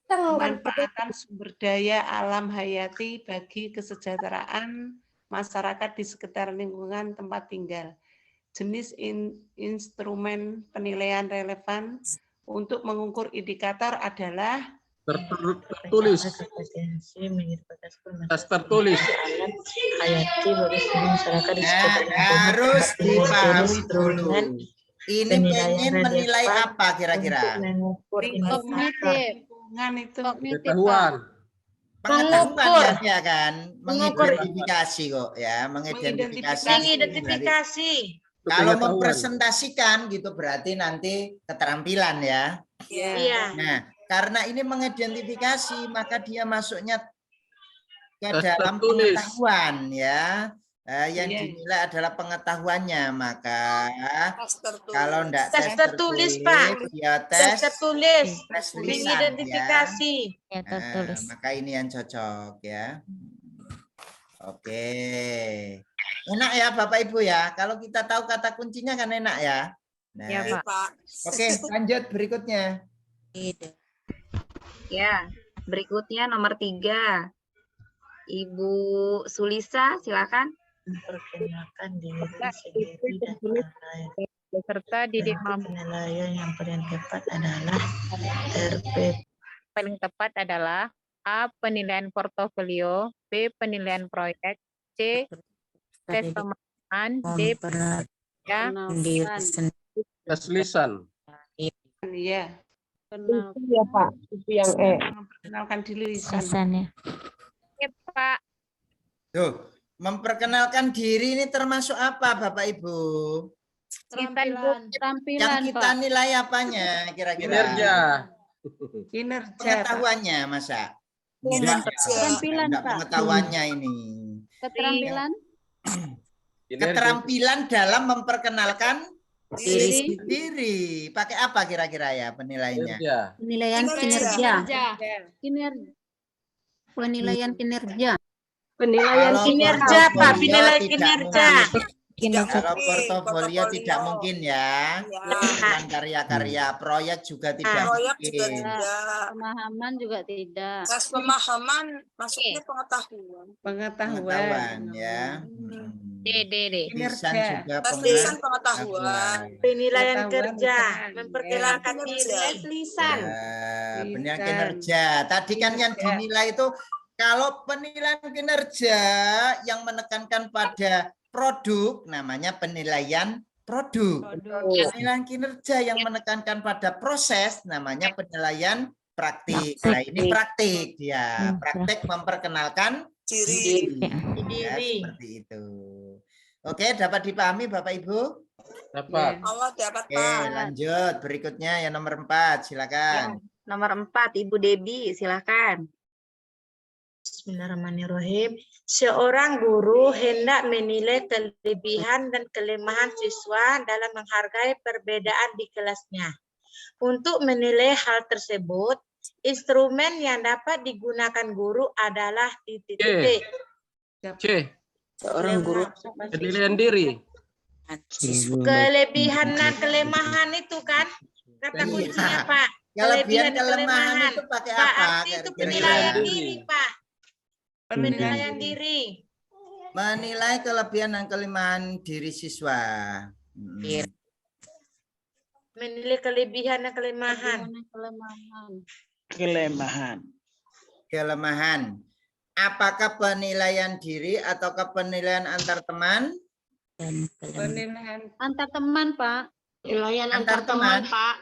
pemanfaatan sumber daya alam hayati bagi kesejahteraan masyarakat di sekitar lingkungan tempat tinggal. Jenis instrumen penilaian relevan untuk mengukur indikator adalah tertulis. Tes tertulis. Harus dipahami dulu. Ini pengen menilai apa kira-kira? lingkungan itu Pengetahuan. Pengetahuan ya kan? Mengidentifikasi kok ya, mengidentifikasi. Kalau mempresentasikan gitu berarti nanti keterampilan ya. Iya. Nah, karena ini mengidentifikasi maka dia masuknya ke dalam pengetahuan ya. Yang dinilai adalah pengetahuannya, maka kalau enggak tes tertulis Pak, ya tes lisan Mengidentifikasi. Ya, tertulis. maka ini yang cocok ya. Oke. Enak ya Bapak Ibu ya. Kalau kita tahu kata kuncinya kan enak ya. Nah, Ya, Pak. Oke, lanjut berikutnya. Ya, berikutnya nomor 3. Ibu Sulisa, silakan. Memperkenalkan diri sendiri dan orang lain. Beserta didik mampu. Penilaian yang paling tepat adalah RP. Paling tepat adalah A. Penilaian portofolio, B. Penilaian proyek, C. Tes pemahaman, D. Ya, Diri sendiri. Tes lisan. Iya. ya Pak, itu yang E. Memperkenalkan diri lisan. Lisannya. Oke, Pak. Tuh, memperkenalkan diri ini termasuk apa Bapak Ibu? Yang kita nilai apanya kira-kira? Kinerja. Kinerja. Pengetahuannya masa? Keterampilan, Enggak pengetahuannya ini. Keterampilan. Keterampilan dalam memperkenalkan diri. Pakai apa kira-kira ya penilaiannya? Kinerja. penilaian kinerja penilaian kinerja Penilaian Kalau kinerja, Pak. portofolio Penilaian tidak kinerja. Kalau portofolio tidak mungkin ya. Ya. Dengan karya-karya proyek juga tidak Proyek juga mungkin. tidak. pemahaman juga tidak Tes pemahaman maksudnya pengetahuan. Pengetahuan ya. D. Lisan juga Tes lisan pengetahuan. Penilaian Pengetahuan kerja, lisan. memperkenalkan Ya. diri, tes lisan. Penilaian Lisan. kinerja. Tadi kan yang Kinerja. dinilai itu kalau penilaian kinerja yang menekankan pada produk namanya penilaian produk. Penilaian kinerja yang menekankan pada proses namanya penilaian praktik. Nah, ini praktik ya. Praktik memperkenalkan Diri. ya, seperti itu. Oke, dapat dipahami Bapak Ibu? Dapat. Allah dapat Oke, Pak. lanjut berikutnya yang nomor 4, silakan. Nomor 4, Ibu Debi, silakan. Bismillahirrahmanirrahim. Seorang guru hendak menilai kelebihan dan kelemahan siswa dalam menghargai perbedaan di kelasnya. Untuk menilai hal tersebut, instrumen yang dapat digunakan guru adalah titik-titik. C. Seorang guru Penilaian diri. Kelebihan dan kelemahan itu kan Kata Iya. kuncinya, Pak. Kelebihan dan kelemahan itu pakai Pak, apa? arti itu Kira-kira? penilaian Diri. diri, Pak. Penilaian diri. Menilai kelebihan dan kelemahan diri siswa. Iya. Menilai kelebihan dan kelemahan. Kelemahan. Apakah penilaian diri ataukah penilaian antar teman? Penilaian Antar teman, Pak. Penilaian Antar teman, Pak.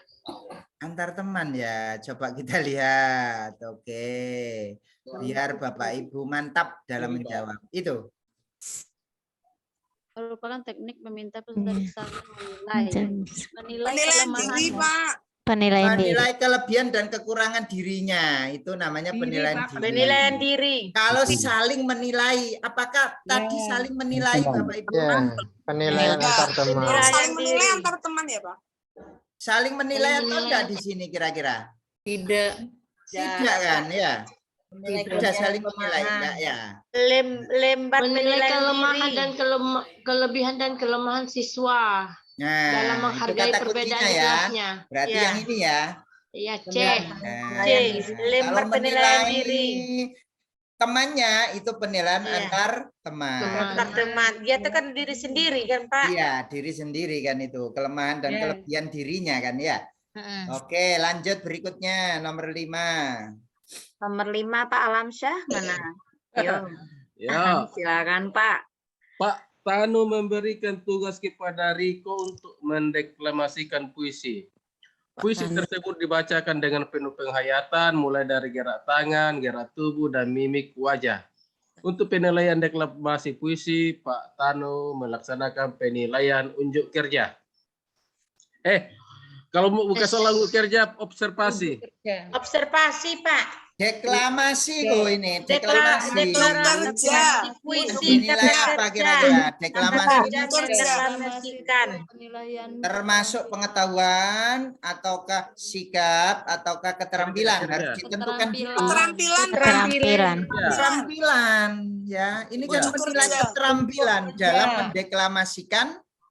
Antar teman ya. Coba kita lihat. Oke. Biar Bapak Ibu mantap dalam menjawab. Itu. Merupakan teknik meminta peserta saling menilai. Menilai Penilaian kelemahan. diri, Pak. Penilaian diri. Menilai kelebihan dan kekurangan dirinya. Itu namanya Diri, penilaian Pak. diri. Penilaian diri. Kalau saling menilai, apakah tadi saling menilai Bapak Ibu? Ya, Penilaian antar teman. kalau saling Penilaian menilai diri. antar teman ya, Pak. Saling menilai atau enggak di sini kira-kira? Tidak. Tidak kan ya? Tidak saling menilai enggak ya? Lembar penilaian kelemahan diri. dan kelebihan dan kelemahan siswa Nah, dalam itu menghargai kata perbedaan kuncinya di ya. kelasnya. Berarti Ya. yang ini ya. Iya, C. Nah, C, lembar kalau penilaian menilai diri. temannya itu penilaian Iya. antar teman. Antar teman. Dia itu kan diri sendiri kan, Pak? Iya, diri sendiri kan itu. Kelemahan dan Iya. kelebihan dirinya kan ya. Oke, lanjut berikutnya nomor 5. Nomor 5 Pak Alamsyah mana? Yo, Ya, silakan Pak. Pak Tanu memberikan tugas kepada Riko untuk mendeklamasikan puisi. Puisi tersebut dibacakan dengan penuh penghayatan, mulai dari gerak tangan, gerak tubuh, dan mimik wajah. Untuk penilaian deklamasi puisi, Pak Tanu melaksanakan penilaian unjuk kerja. Kalau bukan soal unjuk kerja, observasi. kerja. Observasi, Pak. Deklamasi loh ini, deklamasi. Deklarasi puisi Dinilai apa kira-kira? Deklamasi deklarasikan. termasuk pengetahuan ataukah sikap ataukah keterampilan harus ditentukan dulu. Ya. Keterampilan. Keterampilan ya, ini kan Ya. menilai keterampilan dalam mendeklamasikan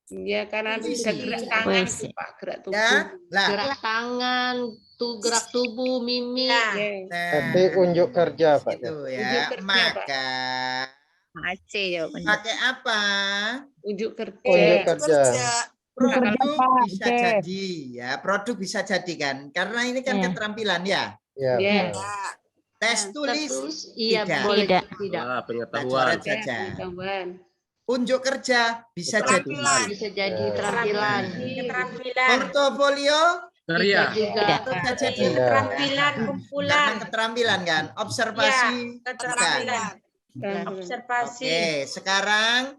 Ya, karena Puisi. bisa gerak tangan, Puisi. Pak, gerak tubuh. ya. Lah, Gerak tangan, gerak tubuh, mimik. Ya. nah, Jadi unjuk kerja, Pak. itu Unjuk ya. kerja, Maka AC jawabannya. pakai apa? Unjuk kerja. Unjuk kerja. Produk bisa jadi ya, produk bisa jadi kan, karena ini kan Ya. keterampilan ya. Ya. Ya. Tes tulis Iya, Tidak. boleh Tidak. tidak. Nah, kita pengetahuan. coret saja. Pengetahuan. Unjuk kerja bisa jadi. Bisa jadi keterampilan. Keterampilan. Portofolio Karya. Juga. bisa jadi. Keterampilan kumpulan. Karena keterampilan kan. Observasi. Keterampilan. Dan Observasi. Oke, sekarang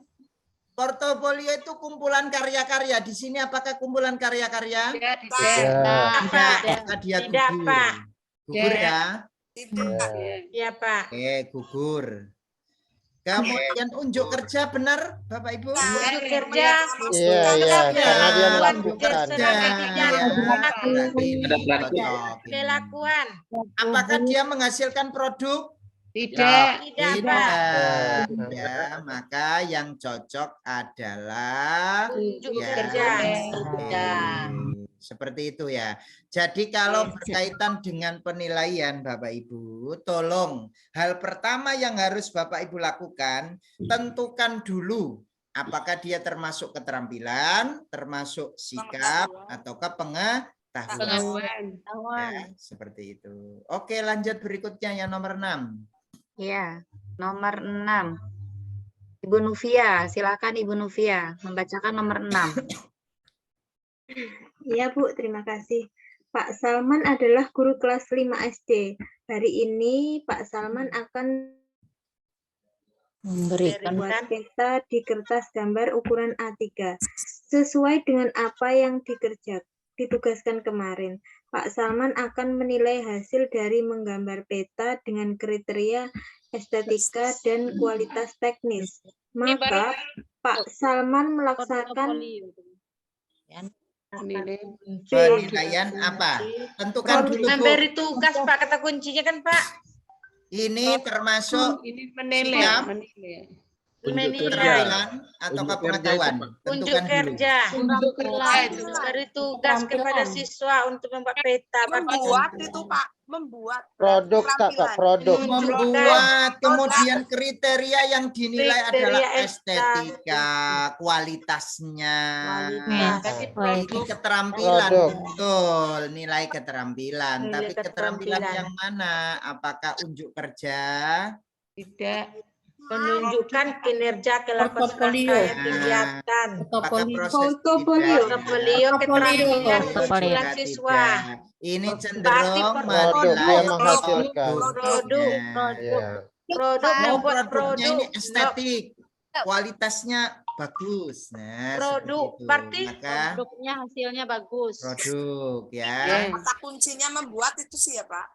portofolio itu kumpulan karya-karya. Di sini apakah kumpulan karya-karya? ya, Ya. Apakah dia Tidak, gugur? Pak. Gugur ya. Tidak. Ya, Pak. Oke, gugur. Kemudian unjuk kerja benar, Bapak Ibu? Unjuk kerja. Iya, iya. Karena dia melakukan. Kelakuan. Apakah dia menghasilkan produk? tidak. Tidak, Pak. Ya, maka yang cocok adalah Unjuk ya, kerja. seperti itu ya. Jadi kalau berkaitan dengan penilaian Bapak Ibu, tolong hal pertama yang harus Bapak Ibu lakukan, tentukan dulu apakah dia termasuk keterampilan, termasuk sikap, ataukah pengetahuan. Ya, seperti itu. Oke, lanjut berikutnya yang nomor 6. Ya, nomor 6. Ibu Nufia, silakan Ibu Nufia membacakan nomor 6. Iya Bu, terima kasih. Pak Salman adalah guru kelas 5 SD. Hari ini Pak Salman akan Memberikan. membuat peta di kertas gambar ukuran A3 sesuai dengan apa yang ditugaskan kemarin. Pak Salman akan menilai hasil dari menggambar peta dengan kriteria estetika dan kualitas teknis. Maka Pak Salman melaksanakan Penilaian apa? Tentukan dulu, Bu. Memberi tugas, Pak. Kata kuncinya kan, Pak. Ini termasuk Ini menilai. Siap. Menilai. menilai ataukah Unjuk kerja itu, pengetahuan? Pak. unjuk Tentukan dulu. kerja Keterampilan. beri tugas kepada siswa untuk membuat peta Membuat itu Pak, membuat Produk tak Pak, produk. Membuat, kemudian kriteria yang dinilai adalah Kriteria estetika, kualitasnya. Tapi Ini produk keterampilan, Produk. betul, nilai keterampilan. Nilai Tapi keterampilan keterampilan. yang mana? Apakah unjuk kerja? tidak menunjukkan kinerja kelakuan Portofolio. serta yang kelihatan. Apakah proses Portofolio. tidak? Portofolio keterampilan Portofolio. keterampilan Juga siswa. tidak. Ini cenderung Produk menilai yang menghasilkan. Produk. Ya. Produk membuat Produknya ini produk. estetik, kualitasnya bagus. Nah, Produk. seperti itu. Berarti Maka produknya hasilnya bagus. produk ya. kata kuncinya membuat itu sih ya Pak.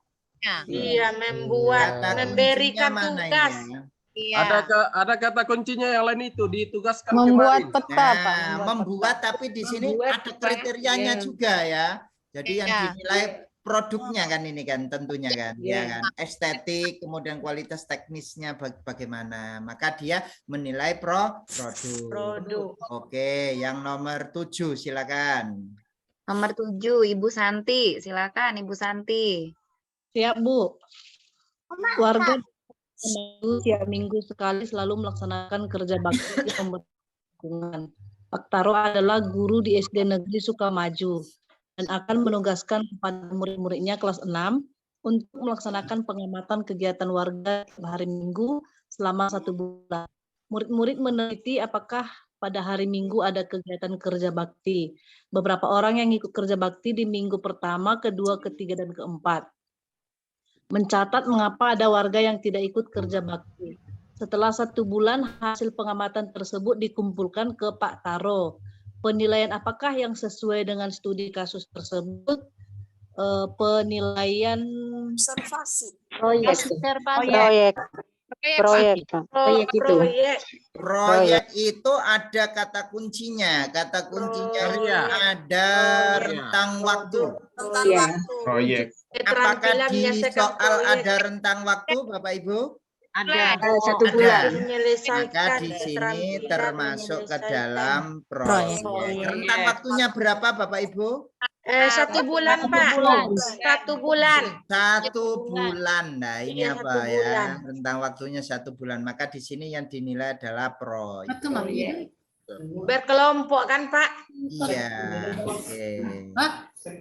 Iya, membuat, Kata memberikan kuncinya mana tugas. ini ya? Ada kata kuncinya yang lain itu ditugaskan Membuat kemarin. peta, Pak. Nah, membuat tapi di sini Membuat ada kriterianya juga ya. Jadi yang dinilai produknya kan ini kan tentunya kan, ya kan. Estetik, kemudian kualitas teknisnya bagaimana. Maka dia menilai produk. Oke, yang nomor 7 silakan. Nomor 7, Ibu Santi. Silakan Ibu Santi. Siap, Bu. Warga tiap minggu sekali selalu melaksanakan kerja bakti pembentukan. Pak Taro adalah guru di SD Negeri Sukamaju dan akan menugaskan kepada murid-muridnya kelas 6 untuk melaksanakan pengamatan kegiatan warga hari Minggu selama 1 bulan. Murid-murid meneliti apakah pada hari Minggu ada kegiatan kerja bakti. Beberapa orang yang ikut kerja bakti di minggu pertama, kedua, ketiga, dan keempat. Mencatat mengapa ada warga yang tidak ikut kerja bakti. Setelah 1 bulan, hasil pengamatan tersebut dikumpulkan ke Pak Taro. Penilaian apakah yang sesuai dengan studi kasus tersebut? Penilaian Observasi. Proyek itu ada kata kuncinya. Kata kuncinya itu ada rentang waktu. Tentang waktu. Proyek. Apakah di soal ada rentang waktu, Bapak Ibu? Ada 1 Ada. bulan. Maka di sini termasuk ke dalam proyek. Rentang waktunya berapa, Bapak Ibu? 1 bulan, Pak. 1 bulan. 1 bulan. Nah, ini Iya, apa 1 ya? bulan. Rentang waktunya 1 bulan. Maka di sini yang dinilai adalah proyek. Berkelompok kan, Pak? Iya, oke.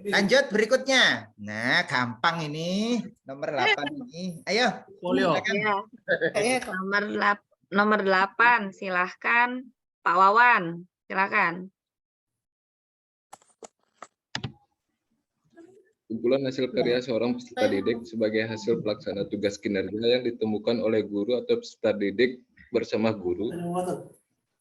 Lanjut berikutnya. Nah, gampang ini. Nomor 8 ini. Ayo. Folio. Ya. Nomor 8, silahkan Pak Wawan. Silakan. Kumpulan hasil karya seorang peserta didik sebagai hasil pelaksana tugas kinerja yang ditemukan oleh guru atau peserta didik bersama guru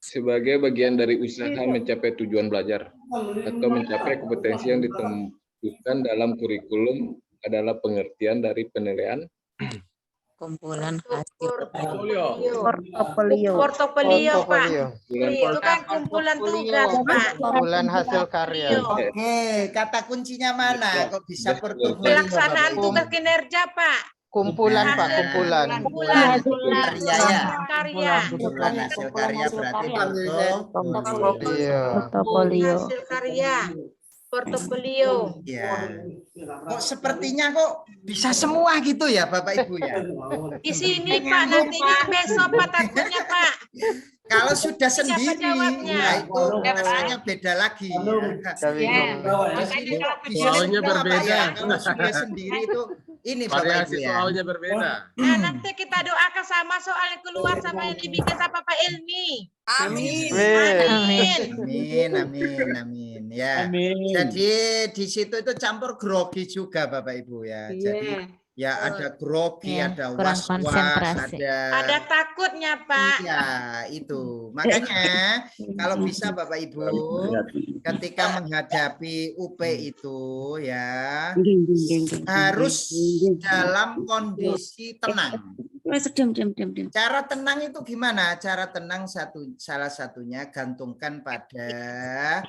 sebagai bagian dari usaha mencapai tujuan belajar atau mencapai kompetensi yang ditentukan dalam kurikulum adalah pengertian dari penilaian Kumpulan hasil Portofolio, Pak. Itu kan kumpulan tugas, Pak. Kumpulan hasil karya. Oke, kata kuncinya mana? Kok bisa portofolio? Pelaksanaan tugas kinerja, Pak. Kumpulan, Pak, kumpulan. Karya ya. Karya. Kumpulan hasil karya berarti Portofolio. Hasil karya. Portofolio. Ya. Kok sepertinya kok bisa semua gitu ya, Bapak Ibu ya? Di sini, Pak, nantinya besok Pak takutnya, Pak. Kalau sudah sendiri, jawabnya? nah itu rasanya beda lagi. Di sini Soalnya itu apa berbeda. ya? Kalau sudah sendiri itu ini Bapak Ibu Variasi ya. soalnya berbeda. Nah, nanti kita doakan sama soal yang keluar sama yang dibikin sama Pak Ilmi. Amin. Amin. Ya. Jadi di situ itu campur grogi juga Bapak Ibu ya. Jadi ya ada grogi, Iya, ada kurang was-was, konsentrasi. Ada takutnya, Pak. Iya, itu. Makanya kalau bisa Bapak Ibu ketika menghadapi UP itu ya harus dalam kondisi tenang. Cara tenang itu gimana? Cara tenang salah satunya gantungkan pasrahkan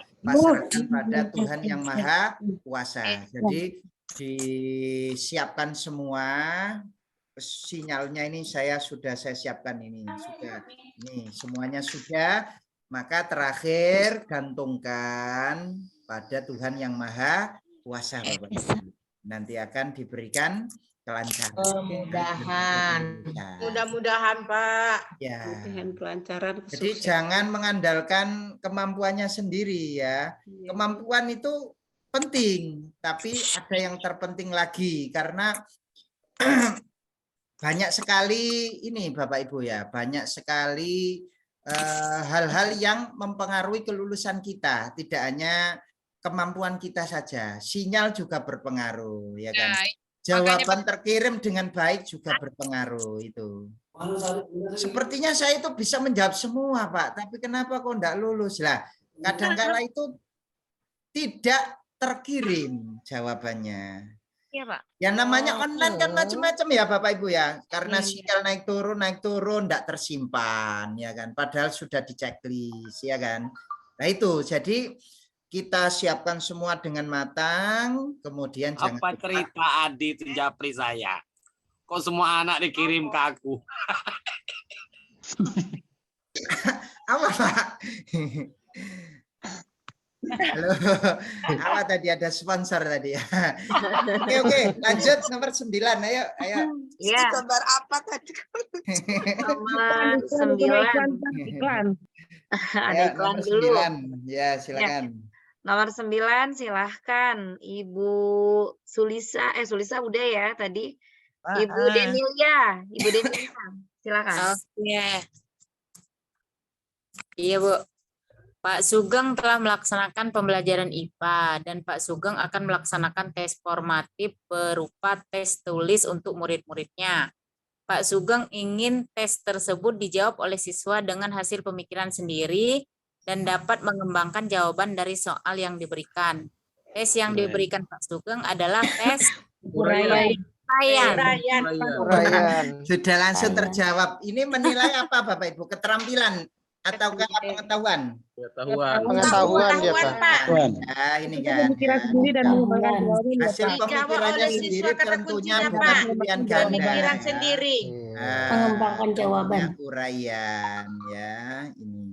pada Tuhan yang Maha Kuasa. Jadi disiapkan semua sinyalnya ini saya siapkan ini sudah. Ini semuanya sudah. Maka terakhir gantungkan pada Tuhan yang Maha Kuasa, Bapak Ibu. Nanti akan diberikan kelancaran. Mudah-mudahan, Pak. Ya. Kelancaran. Jadi jangan mengandalkan kemampuannya sendiri ya. Kemampuan itu penting, tapi ada yang terpenting lagi karena banyak sekali ini Bapak Ibu ya, banyak sekali hal-hal yang mempengaruhi kelulusan kita, tidak hanya kemampuan kita saja, sinyal juga berpengaruh ya kan. Jawaban terkirim dengan baik juga berpengaruh itu. Sepertinya saya itu bisa menjawab semua Pak, tapi kenapa kok enggak lulus lah? Kadang-kala itu tidak terkirim jawabannya. Iya Pak. Ya namanya online kan macam-macam ya Bapak Ibu ya, karena sinyal naik turun, enggak tersimpan ya kan. Padahal sudah di checklist ya kan. Nah itu jadi kita siapkan semua dengan matang, kemudian jangan apa cerita Adi itu japri saya? Kok semua anak dikirim ke aku? Apa Pak? Halo, apa tadi ada sponsor tadi ya? Oke, lanjut nomor 9, ayo. Itu gambar apa tadi? Nomor 9. Iklan. Ada iklan dulu. 9. Ya, silakan. Nomor 9 silahkan Ibu Sulisa, Sulisa udah ya tadi. Ibu Denilia, silakan. Oke. Iya Bu. Pak Sugeng telah melaksanakan pembelajaran IPA dan Pak Sugeng akan melaksanakan tes formatif berupa tes tulis untuk murid-muridnya. Pak Sugeng ingin tes tersebut dijawab oleh siswa dengan hasil pemikiran sendiri dan dapat mengembangkan jawaban dari soal yang diberikan. Tes yang diberikan Pak Sugeng adalah tes uraian. Sudah langsung terjawab. Ini menilai apa Bapak Ibu? Keterampilan atau pengetahuan? Pengetahuan ya Pak. Nah, ini kan. Hasil pemikirannya sendiri tentunya bukan pilihan ganda. Sendiri. Mengembangkan jawaban. Uraian ya ini.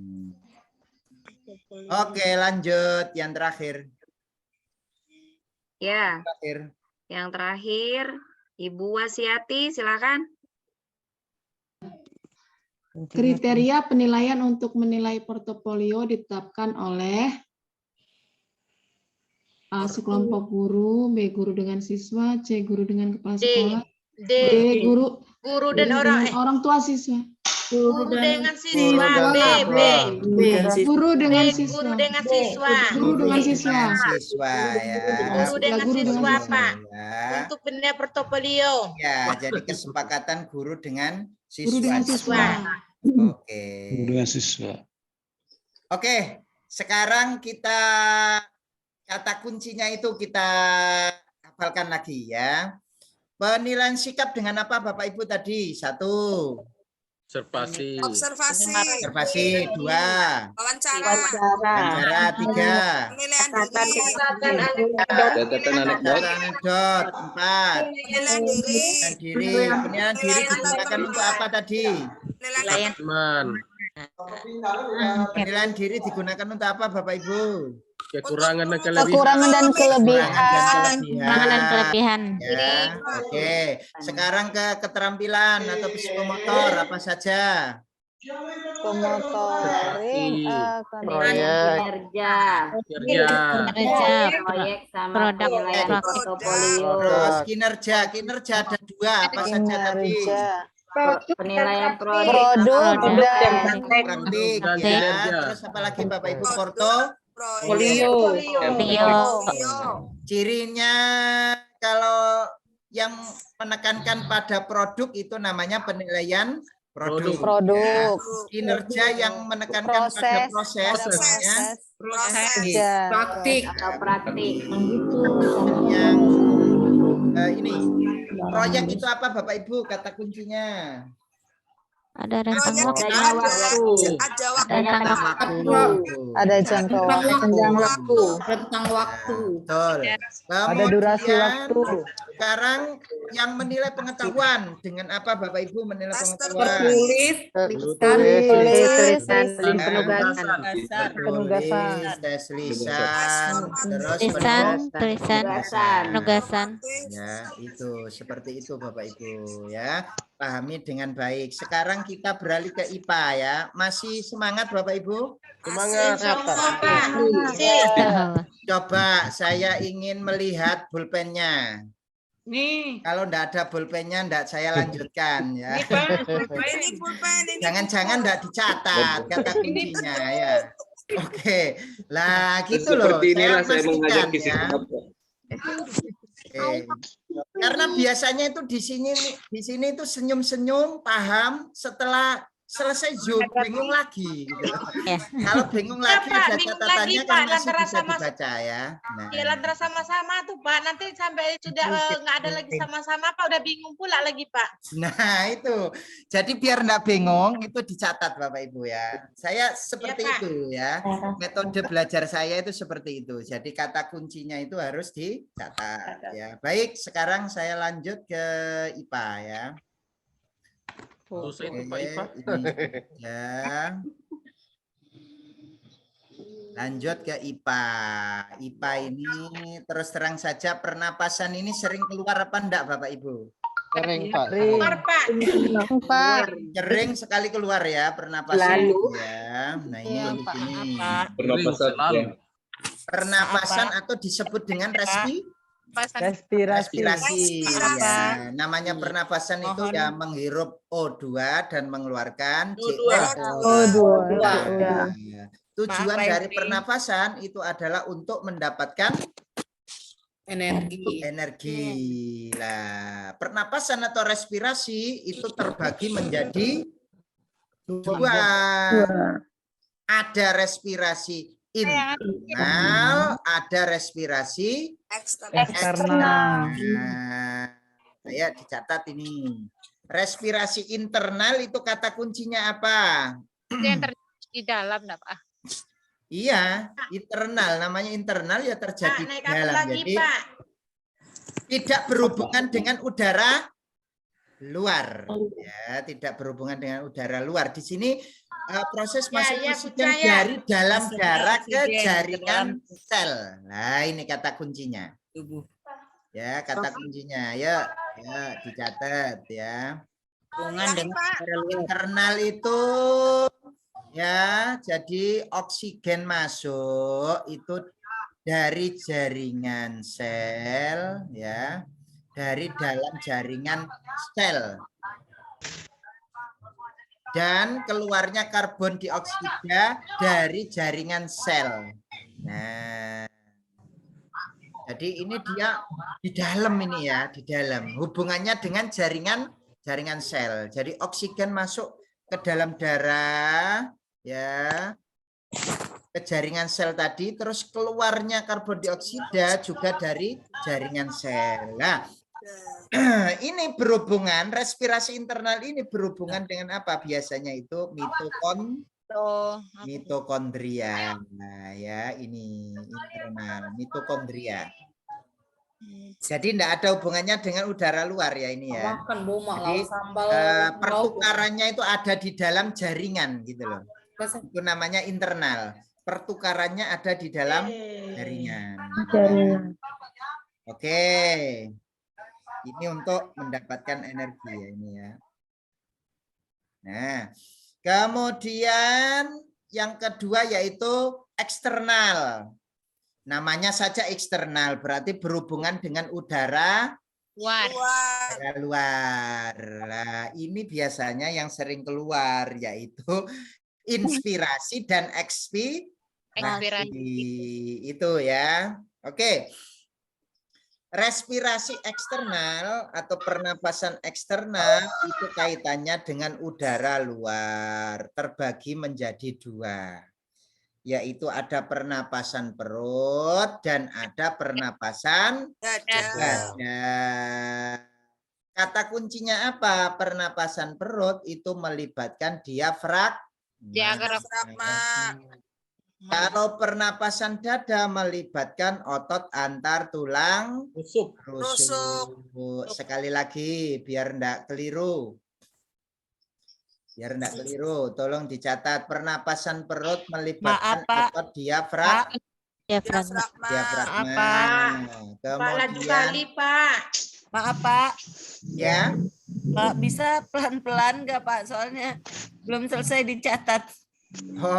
Oke, lanjut yang terakhir. Ya. Yang terakhir, Ibu Wasiati, silakan. Kriteria penilaian untuk menilai portofolio ditetapkan oleh A. Sekelompok guru, B. Guru dengan siswa, C. Guru dengan kepala sekolah, D. Guru dan orang tua siswa. Guru dengan siswa, B. Guru dengan siswa. Guru dengan siswa. Guru dengan siswa. Guru dengan siswa, Pak. Untuk penilaian portofolio. Ya, jadi kesepakatan guru dengan siswa. Guru dengan siswa. Oke. Guru dengan siswa. Oke, sekarang kita kata kuncinya itu kita hafalkan lagi ya. Penilaian sikap dengan apa Bapak Ibu tadi? 1. Observasi. Observasi. 2. Wawancara. 3. Catatan anekdot. 4. Penilaian diri. Penilaian diri digunakan untuk apa tadi? Penilaian diri digunakan untuk apa Bapak Ibu? Kekurangan dan kelebihan. Ya, oke. Sekarang ke keterampilan atau psikomotor apa saja? proyek sama penilaian portofolio. Kinerja ada 2 apa saja tadi? Penilaian produk dan praktik ya. Terus apa lagi Bapak Ibu? Portofolio. Cirinya kalau yang menekankan pada produk itu namanya penilaian produk. Kinerja yang menekankan pada proses praktik. Yang ini proyek itu apa Bapak Ibu kata kuncinya? Ada rentang waktu. Ada jangka waktu. Rentang waktu. Betul. Ada durasi Kemudian, waktu. sekarang yang menilai pengetahuan dengan apa Bapak Ibu menilai pengetahuan? Tulisan penugasan. Tulis, tes lisan, terus Penugasan. Ya, itu seperti itu Bapak Ibu ya. Pahami dengan baik. Sekarang kita beralih ke IPA ya. Masih semangat Bapak Ibu? Semangat. Coba saya ingin melihat pulpennya. Nih. Kalau enggak ada pulpennya enggak saya lanjutkan ya. Jangan-jangan enggak dicatat kata kuncinya ya. Oke. Lah gitu loh. Seperti inilah saya pastikan, mengajak ya. kisah Oke. Karena biasanya itu di sini itu senyum-senyum, paham, setelah selesai Zoom bingung lagi gitu. Kalau bingung lagi ada catatannya kan masih bisa dibaca ya. Nah. Ya lantaran sama-sama tuh Pak, nanti sampai sudah nggak ada lagi sama-sama Pak, udah bingung pula lagi Pak. Nah itu, jadi biar enggak bingung itu dicatat Bapak Ibu ya. Saya seperti itu ya, metode belajar saya itu seperti itu. Jadi kata kuncinya itu harus dicatat ya. Baik, sekarang saya lanjut ke IPA ya. Susah itu Pak Ipa. Ya. Lanjut ke IPA. IPA ini terus terang saja pernapasan ini sering keluar apa enggak Bapak Ibu? Sering Pak. Keluar Pak. Sering sekali keluar ya pernapasan. Lalu. Ya. Nah ini di sini. Pernapasan. Pernapasan atau disebut dengan respirasi. Ya, namanya pernapasan itu ya menghirup O2 dan mengeluarkan CO2. Ya. Tujuan dari pernapasan itu adalah untuk mendapatkan energi. Lah, pernapasan atau respirasi itu terbagi menjadi dua. Ada respirasi internal, ada respirasi eksternal. Nah, ya dicatat ini. Respirasi internal itu kata kuncinya apa? Yang terjadi di dalam, Pak. Iya, internal. Namanya internal ya terjadi di dalam. Jadi tidak berhubungan dengan udara luar. Ya, tidak berhubungan dengan udara luar. Di sini proses masuk oksigen dari dalam darah ke jaringan sel. Nah, ini kata kuncinya. Ya, kata kuncinya. Ya, dicatat ya. Hubungan dengan internal itu ya, jadi oksigen masuk itu dari jaringan sel ya, dari dalam jaringan sel. Dan keluarnya karbon dioksida dari jaringan sel. Nah, jadi ini dia di dalam ini ya, di dalam hubungannya dengan jaringan sel. Jadi oksigen masuk ke dalam darah ya, ke jaringan sel tadi, terus keluarnya karbon dioksida juga dari jaringan sel. Nah, ini berhubungan, respirasi internal ini berhubungan dengan apa? Biasanya itu mitokondria. Nah, ya ini internal mitokondria. Jadi tidak ada hubungannya dengan udara luar ya ini ya. Jadi pertukarannya itu ada di dalam jaringan gitu loh. Itu namanya internal. Pertukarannya ada di dalam jaringan. Oke. Ini untuk mendapatkan energi ya ini ya. Nah, kemudian yang kedua yaitu eksternal. Namanya saja eksternal, berarti berhubungan dengan udara luar. Nah, ini biasanya yang sering keluar yaitu inspirasi dan ekspirasi. Itu ya. Oke. Respirasi eksternal atau pernapasan eksternal itu kaitannya dengan udara luar, terbagi menjadi dua, yaitu ada pernapasan perut dan ada pernapasan dada. Kata kuncinya apa? Pernapasan perut itu melibatkan diafragma. Kalau pernapasan dada melibatkan otot antar tulang rusuk. Sekali lagi biar enggak keliru. Tolong dicatat. Pernapasan perut melibatkan otot diafragma. Kemudian Maaf Pak. ya. Pak, bisa pelan-pelan nggak Pak? Soalnya belum selesai dicatat.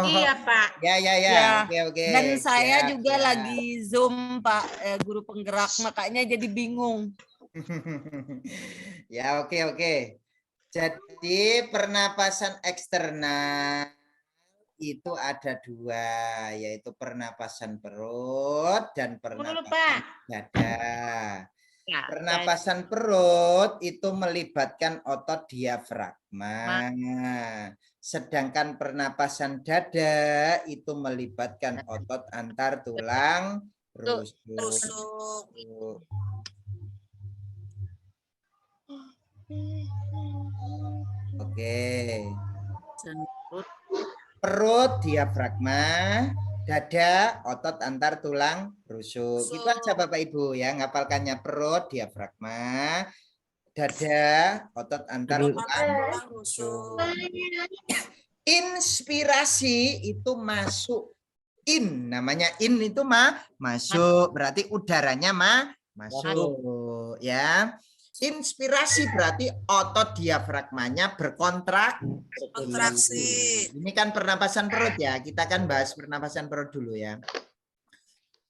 Iya Pak. Ya. Oke. Dan saya Siap, juga siap. lagi Zoom Pak, guru penggerak, makanya jadi bingung. Ya, oke. Jadi pernapasan eksternal itu ada 2, yaitu pernapasan perut dan pernapasan dada. Pernapasan perut itu melibatkan otot diafragma. Sedangkan pernapasan dada itu melibatkan otot antar tulang rusuk. Oke. Perut diafragma, dada otot antar tulang rusuk. Itu aja Bapak Ibu ya, ngapalkannya perut diafragma, dada otot antar tulang rusuk. Inspirasi itu masuk. Namanya itu masuk, berarti udaranya masuk ya. Inspirasi berarti otot diafragmanya berkontraksi. Ini kan pernapasan perut ya. Kita kan bahas pernapasan perut dulu ya.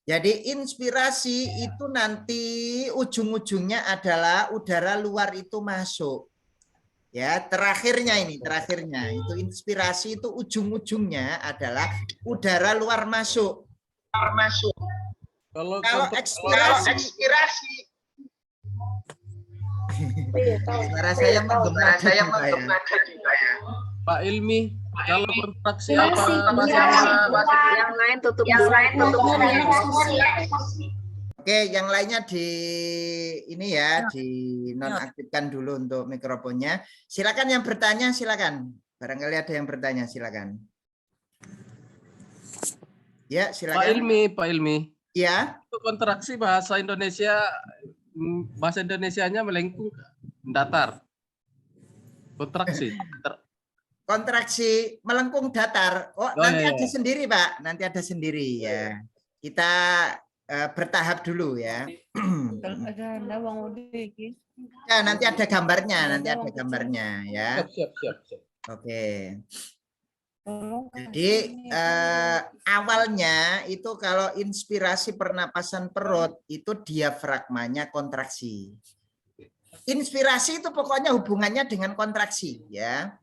Jadi inspirasi itu nanti ujung-ujungnya adalah udara luar itu masuk. Ya, terakhirnya itu inspirasi itu ujung-ujungnya adalah udara luar masuk. Kalau ekspirasi suara saya menggema ya. Pak Ilmi, kalau kontraksi Yang lain tutup dulu. Oke, yang lainnya ini ya, dinonaktifkan dulu untuk mikrofonnya. Silakan yang bertanya, silakan. Barangkali ada yang bertanya, silakan. Ya, silakan. Pak Ilmi. Ya. Untuk kontraksi bahasa Indonesianya melengkung datar. Kontraksi melengkung datar. Nanti ada sendiri Pak, nanti ada sendiri ya. Kita bertahap dulu ya. Ya, nanti ada gambarnya, ya. Siap. Oke. Jadi awalnya itu kalau inspirasi pernapasan perut itu diafragmanya kontraksi. Inspirasi itu pokoknya hubungannya dengan kontraksi ya.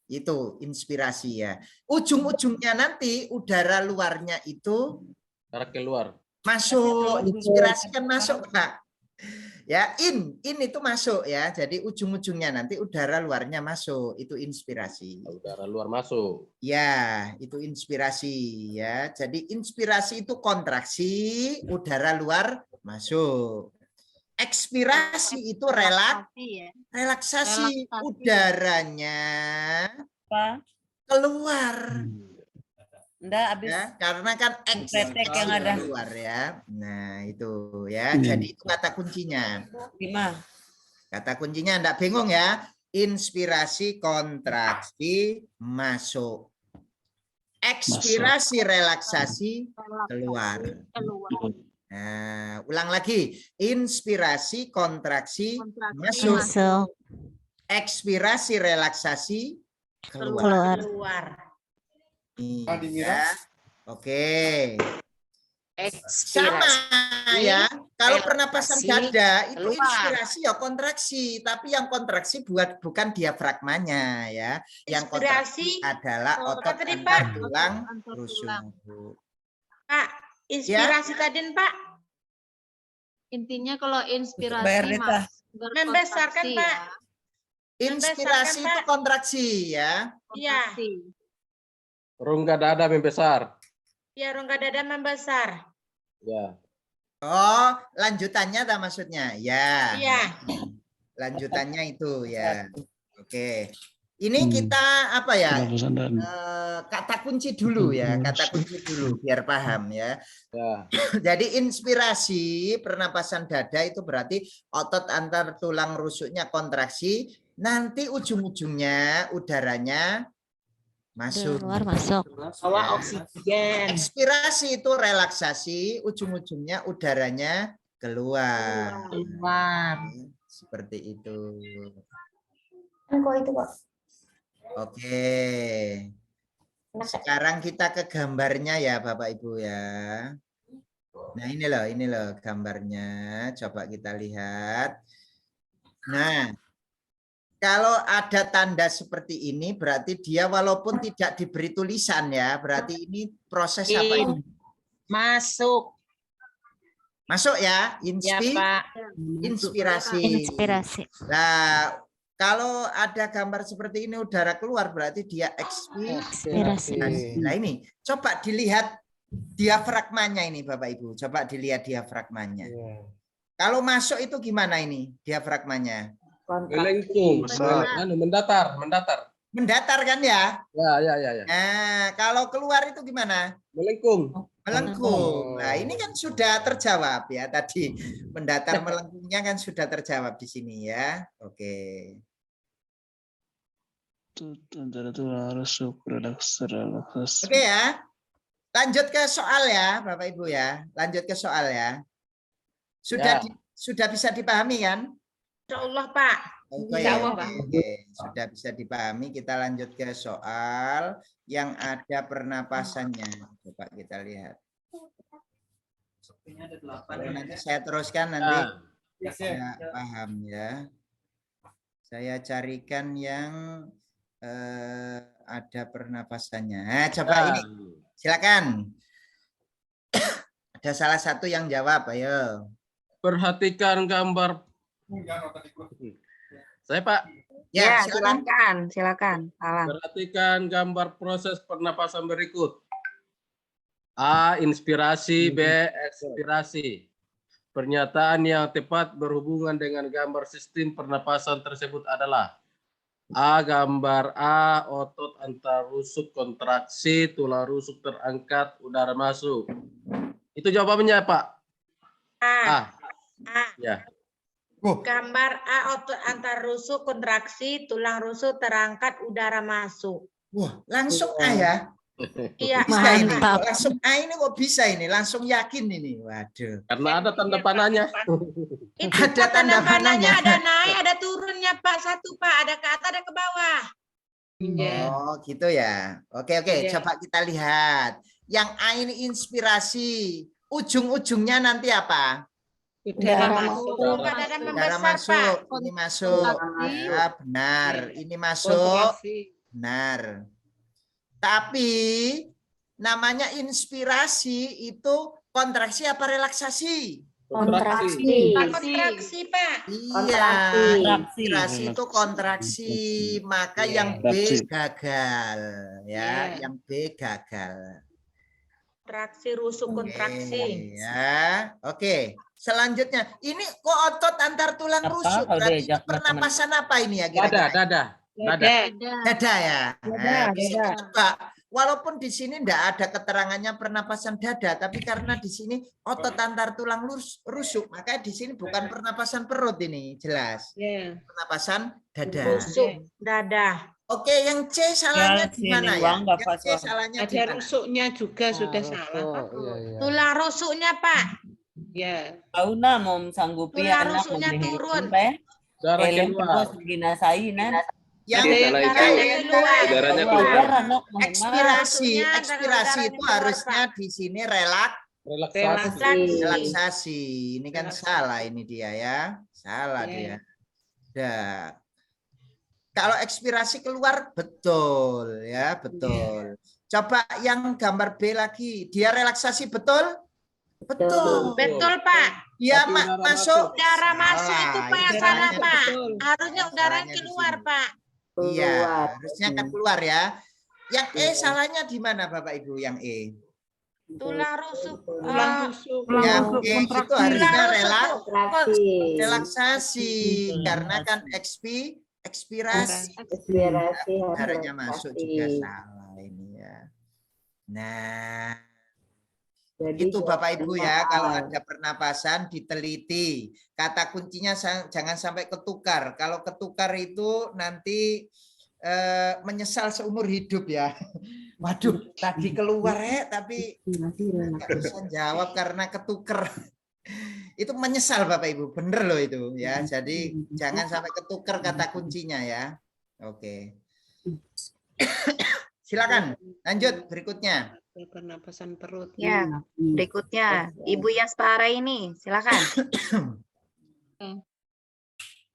Itu inspirasi ya. Ujung-ujungnya nanti udara luarnya itu keluar. Masuk, inspirasi kan masuk Pak. Ya, itu masuk ya. Jadi ujung-ujungnya nanti udara luarnya masuk, itu inspirasi. Udara luar masuk. Ya, itu inspirasi ya. Jadi inspirasi itu kontraksi, udara luar masuk. Ekspirasi itu relaksasi, udaranya keluar. Ya, karena kan yang ada keluar ya. Nah, itu ya. Jadi itu kata kuncinya. Kata kuncinya enggak bingung ya. Inspirasi kontraksi masuk. Ekspirasi relaksasi keluar. Nah, ulang lagi. Inspirasi kontraksi masuk. Ekspirasi relaksasi keluar. Ya. Oke. Sama ya. Kalau pernapasan dada itu inspirasi ya kontraksi, tapi yang kontraksi bukan diafragmanya ya. Yang kontraksi adalah otot antar tulang rusuk. Pak, inspirasi tadi Pak. Intinya kalau inspirasi membesarkan Pak. Inspirasi itu kontraksi ya. Iya. Rongga dada membesar. Ya, rongga dada membesar. Ya. Oh, lanjutannya tak maksudnya? Ya. Iya. lanjutannya itu ya. Oke. Ini kita apa ya? Kata kunci dulu ya, kata kunci dulu biar paham ya. Jadi inspirasi pernapasan dada itu berarti otot antar tulang rusuknya kontraksi, nanti ujung-ujungnya udaranya masuk. Keluar masuk. Bawa oksigen. Ekspirasi itu relaksasi, ujung-ujungnya udaranya keluar. Seperti itu. Kok itu, Pak? Oke. Sekarang kita ke gambarnya ya Bapak Ibu ya. Nah ini loh gambarnya. Coba kita lihat. Nah, kalau ada tanda seperti ini berarti dia walaupun tidak diberi tulisan ya, berarti ini proses apa ini? Masuk. Masuk ya, inspirasi. Nah, kalau ada gambar seperti ini udara keluar berarti dia ekspirasi. Nah ini coba dilihat diafragmanya ini Bapak Ibu. Coba dilihat diafragmanya. Kalau masuk itu gimana ini diafragmanya? Melengkung, mendatar. Mendatar kan ya? Ya. Nah, kalau keluar itu gimana? Melengkung. Melengkung. Nah, ini kan sudah terjawab ya tadi. Mendatar melengkungnya kan sudah terjawab di sini ya. Oke. Oke ya. Lanjut ke soal ya, Bapak Ibu ya. Lanjut ke soal ya. Sudah bisa dipahami kan? Insya Allah, Pak. Insya Allah, Pak. Oke. Sudah bisa dipahami. Kita lanjut ke soal yang ada pernapasannya. Coba kita lihat. Nanti saya teruskan nanti saya paham ya. Saya carikan yang ada pernapasannya. Nah, coba ini. Silakan. Ada salah satu yang jawab, ayo. Perhatikan gambar. Saya Pak. Ya, silakan. Perhatikan gambar proses pernapasan berikut. A. Inspirasi. B. Ekspirasi. Pernyataan yang tepat berhubungan dengan gambar sistem pernapasan tersebut adalah A. Gambar A. Otot antar rusuk kontraksi, tulang rusuk terangkat, udara masuk. Itu jawabannya Pak. A. Ya. Gambar A, otot antar rusuk kontraksi, tulang rusuk terangkat, udara masuk. Wah, langsung A ya? Iya, mantap. Langsung A ini kok bisa ini? Langsung yakin ini. Waduh. Karena ada tanda panahnya. Itu ada tanda panahnya, ada naik, ada turunnya Pak. Satu Pak, ada ke atas, ada ke bawah. Oh, gitu ya. Oke. Coba kita lihat. Yang A ini inspirasi. Ujung-ujungnya nanti apa? Udara masuk. Ini masuk. Ya, benar. Ini masuk. Benar. Tapi namanya inspirasi itu kontraksi apa relaksasi? Kontraksi Pak. Iya, inspirasi itu kontraksi. Maka yang B gagal. Ya, yang B gagal. Kontraksi rusuk kontraksi. Ya, oke. Selanjutnya, ini kok otot antar tulang rusuk. Berarti pernapasan apa ini ya? Dada ya. Coba, walaupun di sini tidak ada keterangannya pernapasan dada, tapi karena di sini otot antar tulang rusuk, maka di sini bukan pernapasan perut ini, jelas. Pernapasan dada. Rusuk dada. Oke, yang C salahnya di mana ya? Yang C salahnya di mana? Ada rusuknya juga sudah salah. Tulang rusuknya Pak. Ya, tahu na mau sanggupi tulang rusuknya turun. Darah keluar. Yang udaranya keluar. Ekspirasi itu harusnya di sini relaksasi. Ini kan salah ini dia ya. Salah dia. Dah. Kalau ekspirasi keluar betul ya, betul. Coba yang gambar B lagi, dia relaksasi betul? Betul. Betul Pak. Dia masuk. Udara masuk itu Pak yang salah Pak. Harusnya udaranya keluar Pak. Iya, harusnya kan keluar ya. Yang E salahnya di mana Bapak Ibu yang E? Tulang rusuk. Yang G itu harusnya Kontraksi. relaksasi karena kan ekspirasi. Ekspirasi Caranya masuk juga salah ini ya. Nah, Jadi itu Bapak Ibu ya, kalau soal. ada pernapasan diteliti. Kata kuncinya jangan sampai ketukar. Kalau ketukar itu nanti menyesal seumur hidup ya. Waduh, tadi keluar ya, tapi nggak bisa jawab karena ketukar. Itu menyesal Bapak Ibu, bener loh itu ya. Jadi jangan sampai ketukar kata kuncinya ya. Oke. Silakan lanjut berikutnya. Pernapasan perut. Ya, berikutnya Ibu Yaspara ini, silakan.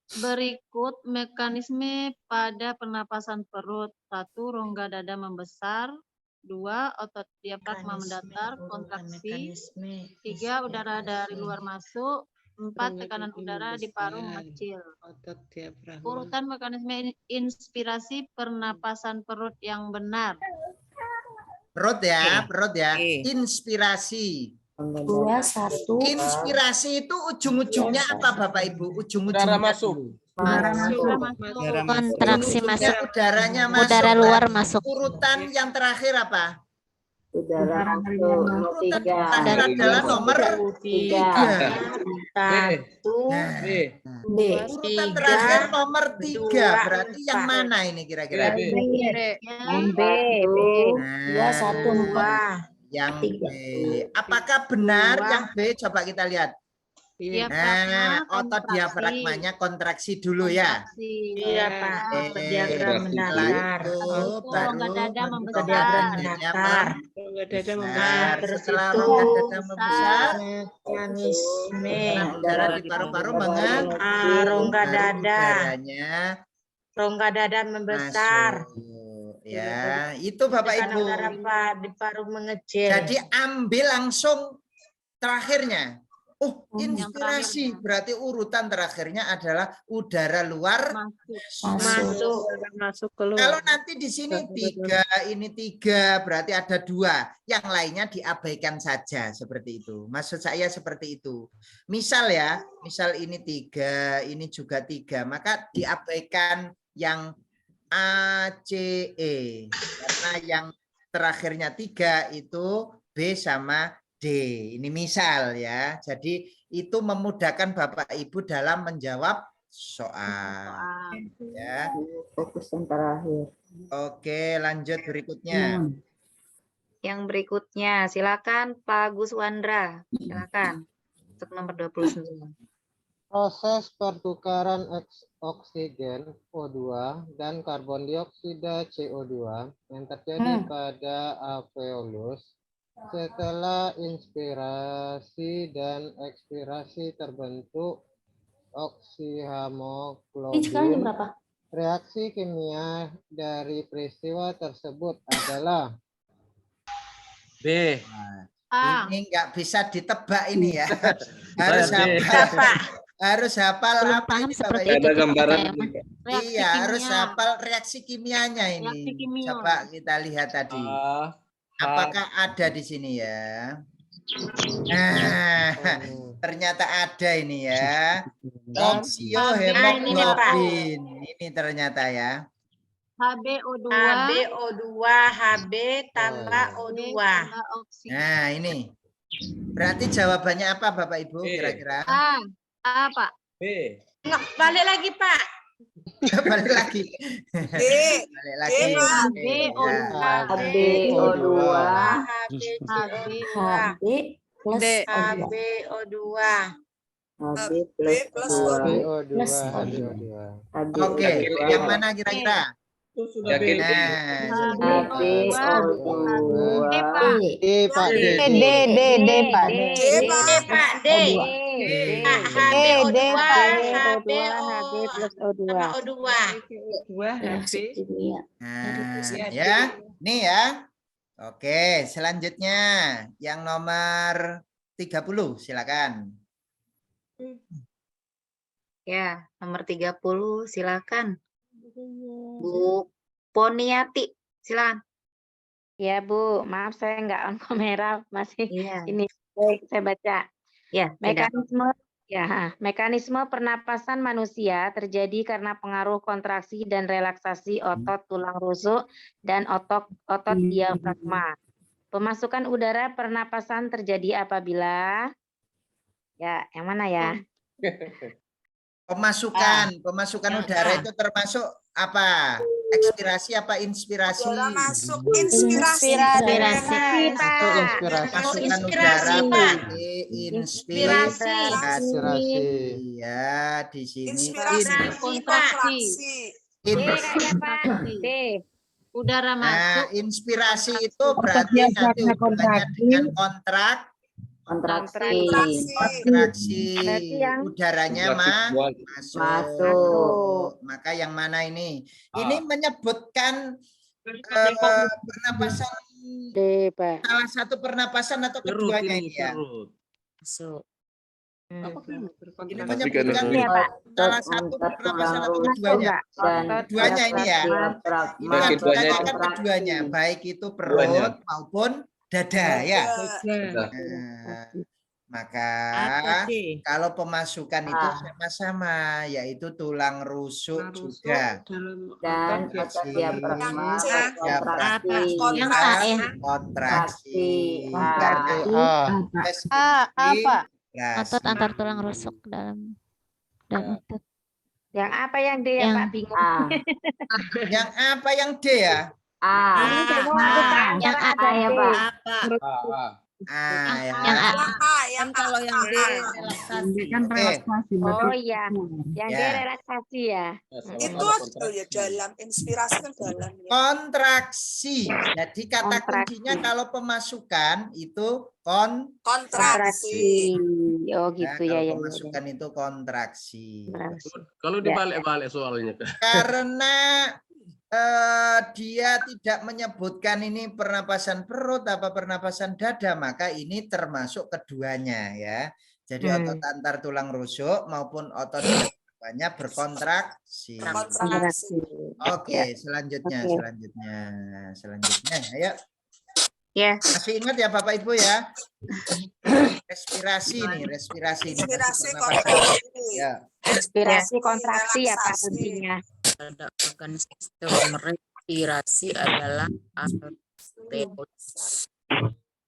Berikut mekanisme pada pernapasan perut. 1. Rongga dada membesar. 2. Otot diafragma mendatar, kontraksi. 3. Udara dari luar masuk. 4. Tekanan udara di paru mengecil. Urutan mekanisme inspirasi pernapasan perut yang benar. Perut ya, perut ya. Inspirasi. 2, 1. Inspirasi itu ujung-ujungnya apa Bapak Ibu? Ujung-ujungnya masuk. Kontraksi masuk. Udaranya masuk. Udara luar masuk. Urutan yang terakhir apa? Udara masuk. Nomor 3. Terakhir adalah nomor 3. B. Urutan terakhir nomor 3. Berarti yang mana ini kira-kira? B. Nah, 2, 1, 4. Yang B. Apakah benar yang B? Coba kita lihat. Nah, otot diafragmanya kontraksi dulu ya. Iya Pak, otot diafragma mendatar. Rongga dada membesar. Setelah rongga dada membesar, Mekanisme udara di paru-paru rongga dada. Rongga dada membesar. Ya, itu Bapak Ibu. Udara di paru mengecil. Jadi ambil langsung terakhirnya. Oh, inspirasi berarti urutan terakhirnya adalah udara luar masuk keluar. Kalau nanti di sini 3, ini 3, berarti ada 2. Yang lainnya diabaikan saja seperti itu. Maksud saya seperti itu. Misal ya, misal ini 3, ini juga 3, maka diabaikan yang A, C, E. Karena yang terakhirnya 3 itu B sama D. Ini misal ya. Jadi itu memudahkan Bapak Ibu dalam menjawab soal. Ya. Fokus yang terakhir. Oke, lanjut berikutnya. Yang berikutnya, silakan Pak Guswandra. Silakan. Untuk nomor 29. Proses pertukaran oksigen O2 dan karbon dioksida CO2 yang terjadi pada alveolus setelah inspirasi dan ekspirasi terbentuk oksihemoglobin. Reaksi kimia dari peristiwa tersebut adalah B. Ini nggak bisa ditebak ini ya. Harus hafal apa ini Bapak Ibu? Ada gambaran. Iya, harus hafal reaksi kimianya ini. Coba kita lihat tadi. Apakah ada di sini ya? Nah, ternyata ada ini ya. Oksiohemoglobin. Ini ternyata ya. HbO2. HB tambah O2. Nah, ini. Berarti jawabannya apa Bapak Ibu kira-kira? A, Pak. B. Balik lagi Pak. Balik lagi. Balik lagi. HbO2. HB plus HbO2. HB plus O2. Oke, yang mana kira-kira? Yakin? HbO2. D, Pak. D, Pak. D. HbO2 plus O2. Nah, ya, nih ya. Oke, selanjutnya yang nomor 30, silakan. Ya, nomor 30, silakan. Bu Poniati, silakan. Ya Bu, maaf saya nggak on kamera, masih Iya. ini. Baik, saya baca. Ya, tidak. Mekanisme pernapasan manusia terjadi karena pengaruh kontraksi dan relaksasi otot tulang rusuk dan otot diafragma. Pemasukan udara pernapasan terjadi apabila yang mana ya? Pemasukan udara itu termasuk apa? Ekspirasi apa inspirasi? Masuk inspirasi. Pemasukan udara berarti inspirasi. Ya, di sini kontraksi. Udara masuk. Inspirasi itu berarti nanti hubungannya dengan kontraksi. Udaranya masuk. Maka yang mana ini? Ini menyebutkan pernapasan salah satu pernapasan atau keduanya ini ya? Masuk. Ini menyebutkan salah satu pernapasan atau keduanya? Keduanya ini ya. Ini kan keduanya, baik itu perut maupun dada ya. Maka kalau pemasukan itu sama-sama, yaitu tulang rusuk juga dan kontraksi. Otot antar tulang rusuk dalam otot. Yang apa yang D ya Pak? Bingung. Yang apa yang D ya? Yang A ya Pak. Yang kalau yang D relaksasi. Oh iya, yang D relaksasi ya. Itu ya dalam, inspirasi kan dalam. Kontraksi. Jadi kata kuncinya kalau pemasukan itu kontraksi. Oh gitu ya. Pemasukan itu kontraksi. Kalau dibalik-balik soalnya. Karena dia tidak menyebutkan ini pernapasan perut apa pernapasan dada, maka ini termasuk keduanya ya. Jadi otot antar tulang rusuk maupun otot dadanya berkontraksi. Oke, selanjutnya. Ayo. Ya. Masih ingat ya Bapak Ibu ya? Respirasi nih, respirasi. Ya. Respirasi kontraksi ya Pak kuncinya. Pada organ sistem respirasi adalah alveolus.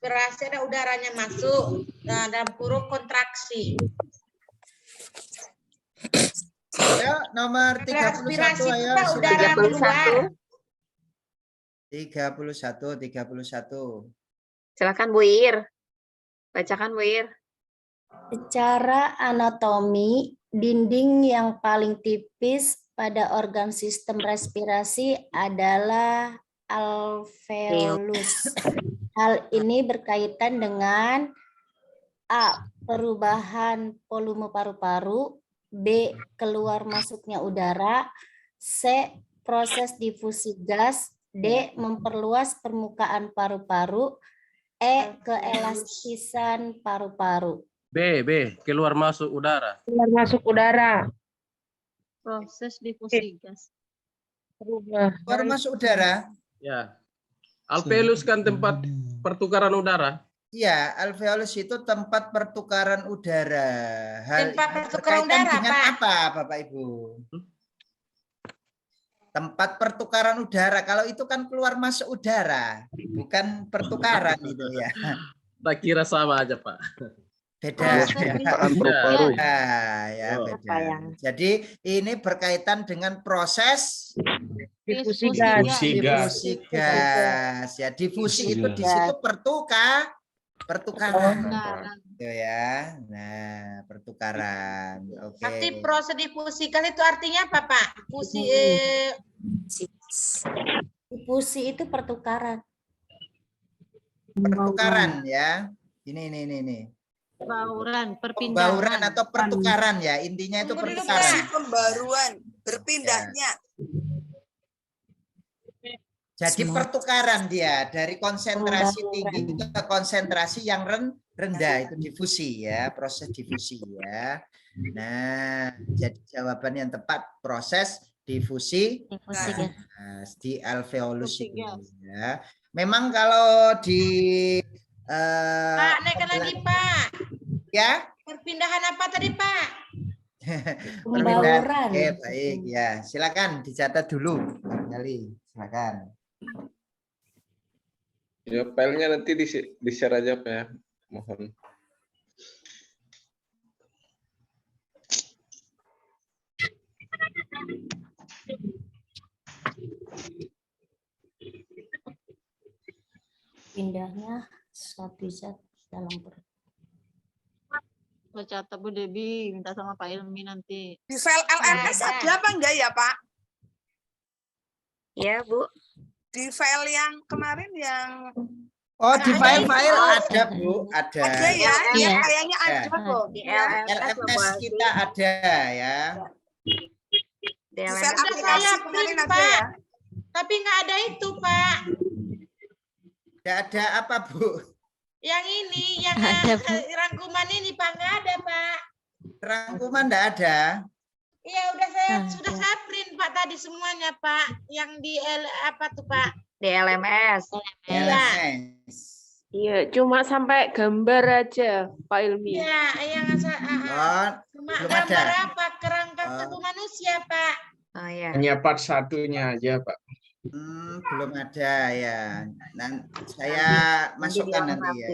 Respirasi ada udaranya masuk dalam kurung kontraksi. Ayo nomor 31 ayo. Udara keluar. 31. Silakan Bu Ir. Bacakan Bu Ir. Secara anatomi, dinding yang paling tipis pada organ sistem respirasi adalah alveolus. Hal ini berkaitan dengan A. Perubahan volume paru-paru, B. Keluar masuknya udara, C. Proses difusi gas, D. Memperluas permukaan paru-paru, E. Keelastisan paru-paru. B. Keluar masuk udara. Keluar masuk udara. Proses difusi gas. Keluar masuk udara. Ya. Alveolus kan tempat pertukaran udara. Iya, alveolus itu tempat pertukaran udara. Tempat pertukaran udara dengan apa, Bapak Ibu? Tempat pertukaran udara. Kalau itu kan keluar masuk udara, bukan pertukaran itu ya. Tak kira sama aja, Pak. Beda. Beda. Ya, beda. Jadi ini berkaitan dengan proses difusi gas. Difusi gas. Ya, difusi itu di situ pertukaran. Gitu ya. Nah, pertukaran. Oke. Berarti proses difusi gas itu artinya apa, Pak? Difusi itu pertukaran. Pertukaran ya. Ini. Bauran, perpindahan. Bauran atau pertukaran ya. Intinya itu pertukaran. Pembaruan, berpindahnya. Jadi pertukaran dia dari konsentrasi tinggi ke konsentrasi yang rendah, itu difusi ya, proses difusi ya. Nah, jadi jawaban yang tepat proses Difusi gas, di alveolus itu ya. Memang kalau di Pak, naikkan lagi Pak. Ya. Perpindahan apa tadi Pak? Perpindahan. Oke, baik ya. Silakan dicatat dulu, kali. Silakan. Ya, filenya nanti di-share aja Pak ya. Mohon. Pindahnya suatu zat dalam perut. Catat Bu Debi, minta sama Pak Ilmi nanti. Di file LMS ada apa enggak ya Pak? Ya Bu. Di file yang kemarin yang Oh, di file-file ada Bu, ada. Ada ya, ya kayaknya ada kok. Di LMS kita ada ya. Di Sudah saya print Pak. Tapi nggak ada itu Pak. Tidak ada apa Bu? Yang ini, yang rangkuman ini Pak, nggak ada Pak. Rangkuman tidak ada. Iya sudah saya print Pak tadi semuanya Pak. Yang di apa tuh Pak? Di LMS. Iya, cuma sampai gambar aja Pak Ilmi. Iya, yang cuma gambar apa? Kerangka tubuh manusia Pak. Oh iya. Hanya part satunya aja Pak. Belum ada ya. Saya masukkan nanti ya.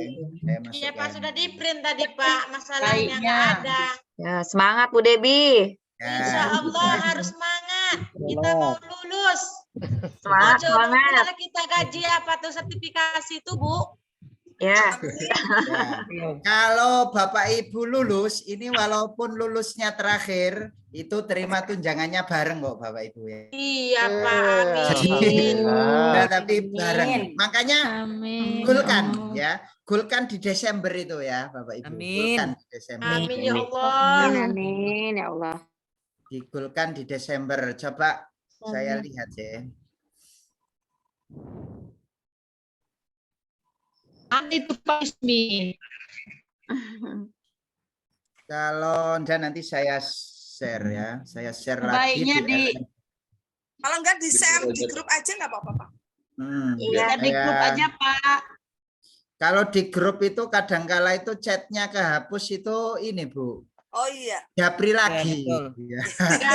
Iya Pak, sudah di print tadi Pak. Masalahnya nggak ada. Ya, semangat Bu Debi. Insya Allah harus semangat. Kita mau lulus. Semangat, semangat. Kita gaji apa tuh sertifikasi itu Bu? Ya. Kalau Bapak Ibu lulus, ini walaupun lulusnya terakhir, itu terima tunjangannya bareng kok Bapak Ibu ya. Iya Pak. Amin. Nah, tapi bareng. Makanya gulkan ya. Gulkan di Desember itu ya Bapak Ibu. Gulkan di Desember. Amin ya Allah. Amin ya Allah. Digulkan di Desember. Coba saya lihat ya. Itu Pak Ismi. Kalau nanti saya share ya. Saya share lagi. Baiknya kalau enggak di share di grup aja nggak apa-apa Pak. Iya di grup aja Pak. Kalau di grup itu kadangkala itu chatnya kehapus itu ini Bu. Oh iya. Japri lagi. Ya,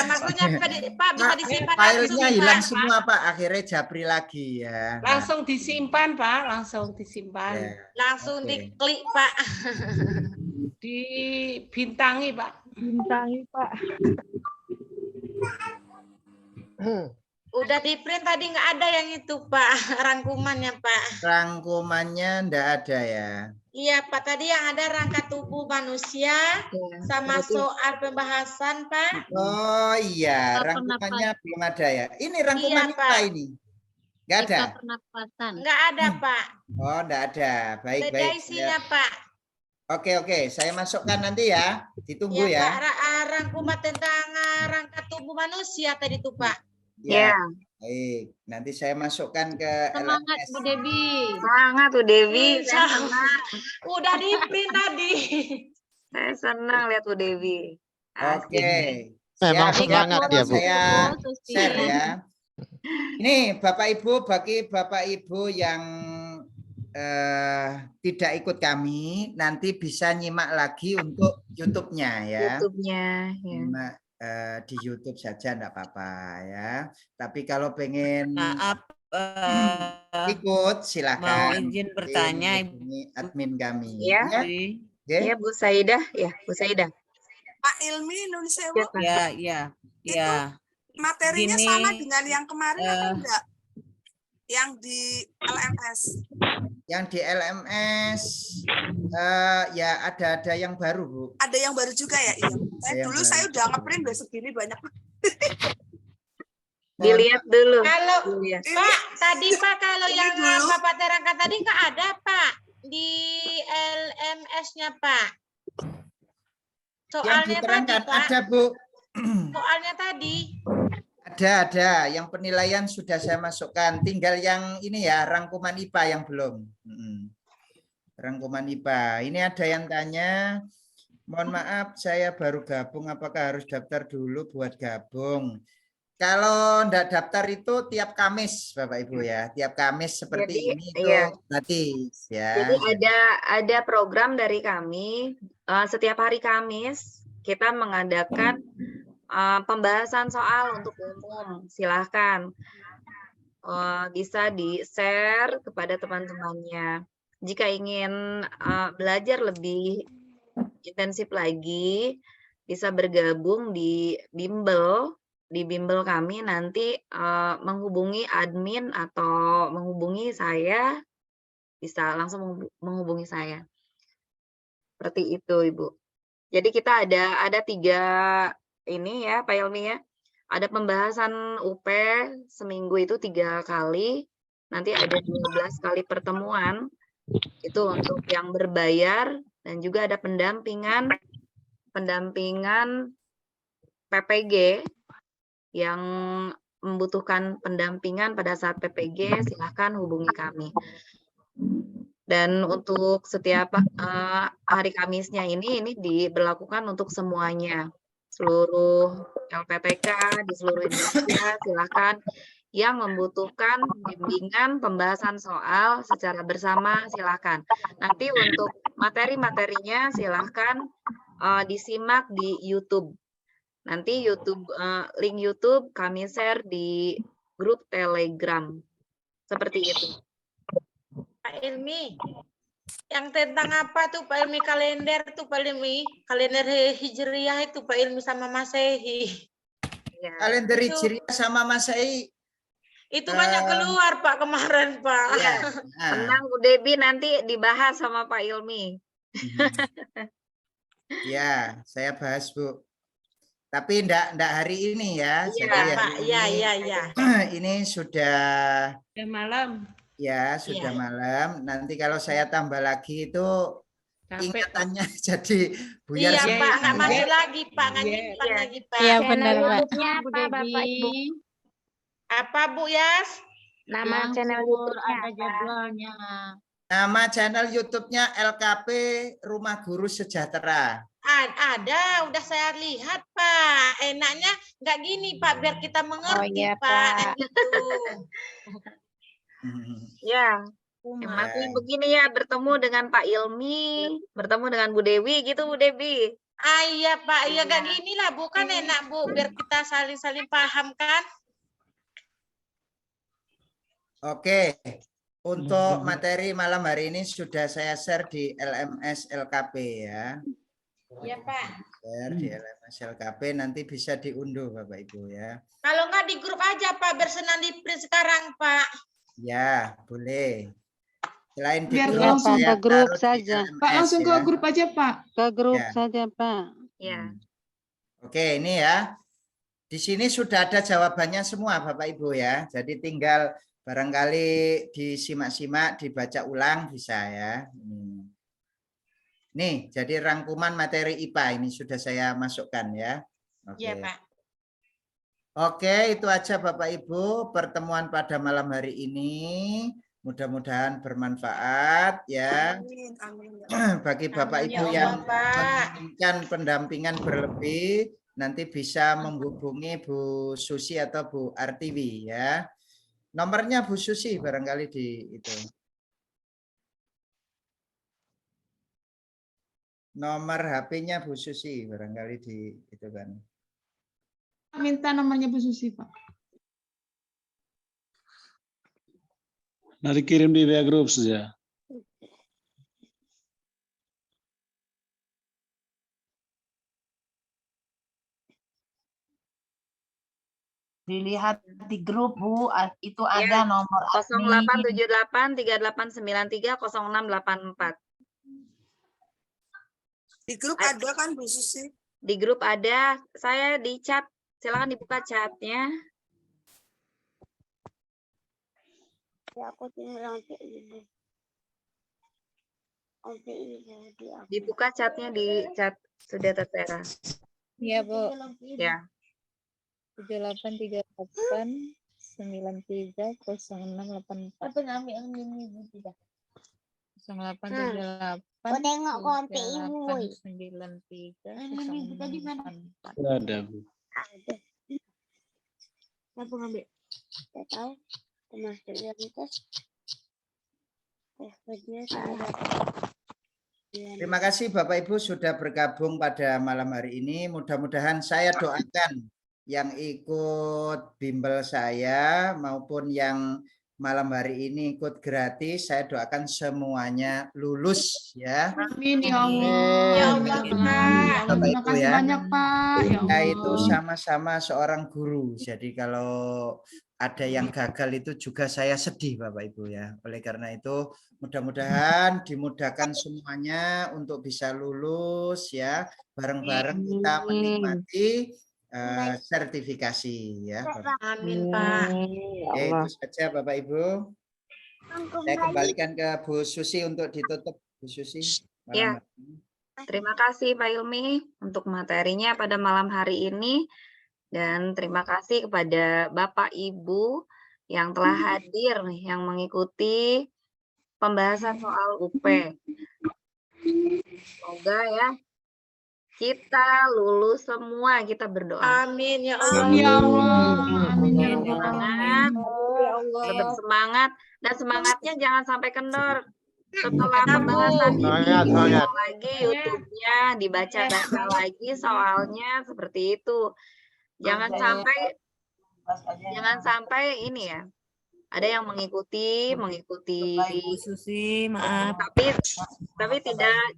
maksudnya Pak bisa disimpan. Filenya hilang semua Pak. Akhirnya japri lagi ya. Langsung disimpan Pak, langsung disimpan. Langsung diklik Pak. Dibintangi Pak. Bintangi Pak. Udah di print tadi nggak ada yang itu Pak, rangkumannya Pak. Rangkumannya enggak ada ya. Iya Pak, tadi yang ada rangka tubuh manusia sama soal pembahasan Pak. Oh iya, rangkumannya belum ada ya. Ini rangkuman Iya, apa Pak. ini? Enggak ada? Nggak ada Pak. Oh, enggak ada. Baik, Beda baik. isinya Pak. Oke, saya masukkan nanti ya. Ditunggu Iya ya. Pak, rangkuman tentang rangka tubuh manusia tadi tuh Pak. Ya. Baik, nanti saya masukkan ke Semangat LMS. Bu Debi. Semangat Bu Devi. Udah di print tadi. Saya senang lihat Bu Devi. Oke. Memang Siap, semangat ya, Bu. Saya share ya. Ini Bapak Ibu, bagi Bapak Ibu yang tidak ikut kami, nanti bisa nyimak lagi untuk YouTube-nya ya. YouTube-nya. Ya. Nyimak di YouTube saja enggak apa-apa ya. Tapi kalau pengen ikut silakan. Mau izin bertanya Ini admin kami. Ya. Ya Bu Saidah, ya Bu Saidah. Pak Ilmi nulis Bu. Ya. Materinya Gini, sama dengan yang kemarin atau enggak? Yang di LMS. Yang di LMS ya ada yang baru Bu. Ada yang baru juga ya? Iya. Saya udah ngeprint udah segini banyak. Dilihat dulu. Kalau Pak, tadi Pak kalau yang Bapak terangkan tadi nggak ada Pak di LMS-nya Pak. Yang Soalnya diterangkan tadi Pak. ada Bu. Soalnya tadi. Ada. Yang penilaian sudah saya masukkan. Tinggal yang ini ya, rangkuman IPA yang belum. Rangkuman IPA. Ini ada yang tanya, mohon maaf saya baru gabung, apakah harus daftar dulu buat gabung? Kalau ndak daftar itu tiap Kamis, Bapak Ibu ya. Tiap Kamis seperti Jadi, ini itu iya. gratis ya. Jadi ada program dari kami setiap hari Kamis kita mengadakan pembahasan soal untuk umum. Silahkan bisa di-share kepada teman-temannya. Jika ingin belajar lebih intensif lagi, bisa bergabung di bimbel. Di bimbel kami nanti menghubungi admin atau menghubungi saya, bisa langsung menghubungi saya. Seperti itu, Ibu. Jadi kita ada 3 ini ya, Pak Ilmi ya. Ada pembahasan UP seminggu itu 3 kali. Nanti ada 12 kali pertemuan. Itu untuk yang berbayar dan juga ada pendampingan PPG yang membutuhkan pendampingan pada saat PPG, silahkan hubungi kami. Dan untuk setiap hari Kamisnya ini diberlakukan untuk semuanya. Seluruh LPTK di seluruh Indonesia, silahkan yang membutuhkan bimbingan pembahasan soal secara bersama, silahkan. Nanti untuk materi-materinya silahkan disimak di YouTube. Nanti link YouTube kami share di grup Telegram. Seperti itu. Pak Ilmi, yang tentang apa tuh Pak Ilmi, kalender tuh Pak Ilmi, kalender Hijriah itu Pak Ilmi sama Masehi. Ya. Kalender Hijriah sama Masehi. Itu banyak keluar Pak kemarin Pak. Ya. Tenang Bu Debi, nanti dibahas sama Pak Ilmi. Ya, saya bahas Bu. Tapi enggak hari ini ya. Iya, jadi Pak. Iya. Ini sudah malam. Ya, sudah malam. Nanti kalau saya tambah lagi itu ingatannya jadi buyar. Iya, semua. Pak. Nggak masuk lagi, Pak. Nggak nyimpan lagi, Pak. Iya, benar, Pak. YouTube-nya apa, Bapak Ibu? Apa, Bu Yas? Nama channel YouTube-nya ada jadwalnya. Nama channel YouTube-nya LKP Rumah Guru Sejahtera. Ada, udah saya lihat Pak. Enaknya nggak gini Pak, biar kita mengerti Pak. Gitu. Ya, masih begini ya, bertemu dengan Pak Ilmi, bertemu dengan Bu Dewi gitu Bu Dewi. Iya Pak, ya nggak gini lah, bukan enak Bu, biar kita saling paham kan. Oke. Untuk materi malam hari ini sudah saya share di LMS LKP ya. Iya Pak. Share di LMS LKP, nanti bisa diunduh Bapak Ibu ya. Kalau nggak di grup aja Pak, bersenang di print sekarang Pak. Ya, boleh. Selain di Biar grup, langsung saya ke grup taruh di saja. LMS Pak, langsung ke ya. grup aja, Pak. Ke grup Ya. saja, Pak. Ya. Oke, ini ya. Di sini sudah ada jawabannya semua Bapak Ibu ya. Jadi tinggal barangkali disimak-simak, dibaca ulang bisa ya. Nih, jadi rangkuman materi IPA ini sudah saya masukkan ya. Oke. Iya Pak. Oke, itu aja Bapak Ibu pertemuan pada malam hari ini. Mudah-mudahan bermanfaat ya. Bagi Bapak Ibu yang menginginkan pendampingan berlebih, nanti bisa menghubungi Bu Susi atau Bu Artiwi ya. Nomornya Bu Susi barangkali di itu. Nomor HP-nya Bu Susi barangkali di itu kan. Minta nomornya Bu Susi, Pak. Nanti kirim di WA Group saja. Dilihat di grup Bu, itu ada nomor 0878 3893 0684. Di grup ada kan Bu Susi? Di grup ada, saya di chat. Silakan dibuka chatnya. Ya, aku tinggal Dibuka chatnya di chat sudah tertera. Iya, Bu. Ya. 7838 93 0684. Apa ngambil yang ini Bu tidak? 0838 Kau tengok konti ibu. 93 Ini tadi mana? 04. Ada, Bu. Ada. Siapa ngambil? Tidak tahu. Termasuk yang tes. Dia sudah Terima kasih Bapak Ibu sudah bergabung pada malam hari ini. Mudah-mudahan saya doakan yang ikut bimbel saya maupun yang malam hari ini ikut gratis, saya doakan semuanya lulus ya. Amin ya Allah. Ya Allah, Pak. Bapak Terima Ibu kasih ya. banyak Pak. Ya Kita Allah. itu sama-sama seorang guru. Jadi kalau ada yang gagal itu juga saya sedih Bapak Ibu ya. Oleh karena itu mudah-mudahan dimudahkan semuanya untuk bisa lulus ya. Bareng-bareng kita menikmati sertifikasi ya. Amin, Pak. Oke, itu saja Bapak Ibu. Saya kembalikan ke Bu Susi untuk ditutup. Bu Susi. Ya. Terima kasih Pak Ilmi untuk materinya pada malam hari ini. Dan terima kasih kepada Bapak Ibu yang telah hadir nih, yang mengikuti pembahasan soal UP. Semoga ya kita lulus semua, kita berdoa. Amin ya Allah. Amin ya Allah. Amin ya Semangat, tetap semangat, dan semangatnya jangan sampai kendor. Setelah pembahasan ini, diulang lagi YouTube-nya, dibaca-baca lagi soalnya seperti itu. Jangan sampai ini ya. Ada yang mengikuti Susi, maaf. tapi tidak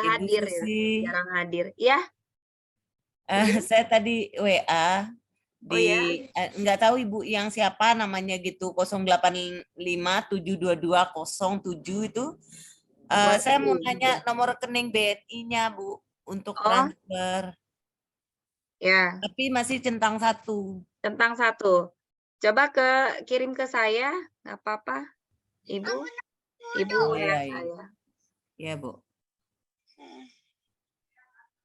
hadir ya, jarang hadir. Ya. Saya tadi WA nggak tahu Ibu yang siapa namanya gitu 08572207 itu. Saya mau nanya nomor rekening BNI-nya Bu untuk transfer. Ya. Tapi masih centang 1. Centang 1. Coba kirim ke saya, nggak apa-apa, Ibu. Ibu ya saya. Iya Bu.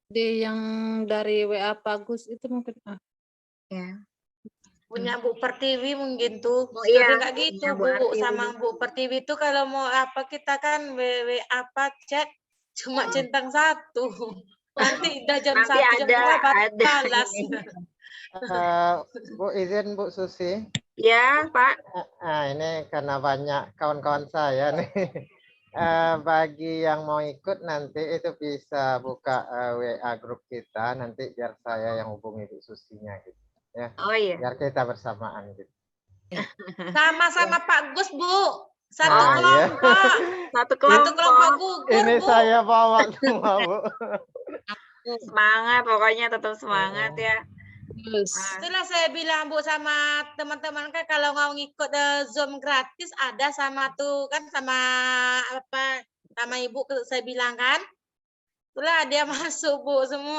Yang dari WA Pak Gus itu mungkin. Ya. Punya Bu Pertiwi mungkin tuh. Iya. Tapi nggak gitu Bu sama Bu Pertiwi itu kalau mau apa kita kan apa chat cuma centang 1. Nanti udah jam 1 jam 2 balas. Bu izin Bu Susi. Ya Pak. Ini karena banyak kawan-kawan saya nih. Bagi yang mau ikut nanti itu bisa buka WA grup kita nanti biar saya yang hubungi Bu Susinya gitu ya. Oh iya. Biar kita bersamaan gitu. Sama-sama Pak Gus Bu. Satu kelompok. Satu kelompok gugur. Ini Bu. Saya bawa semua Bu. Semangat pokoknya, tetap semangat ya. Itulah saya bilang Bu sama teman-teman kan kalau mau ngikut Zoom gratis ada sama tuh kan sama apa sama Ibu saya bilang kan. Itulah dia masuk Bu semua.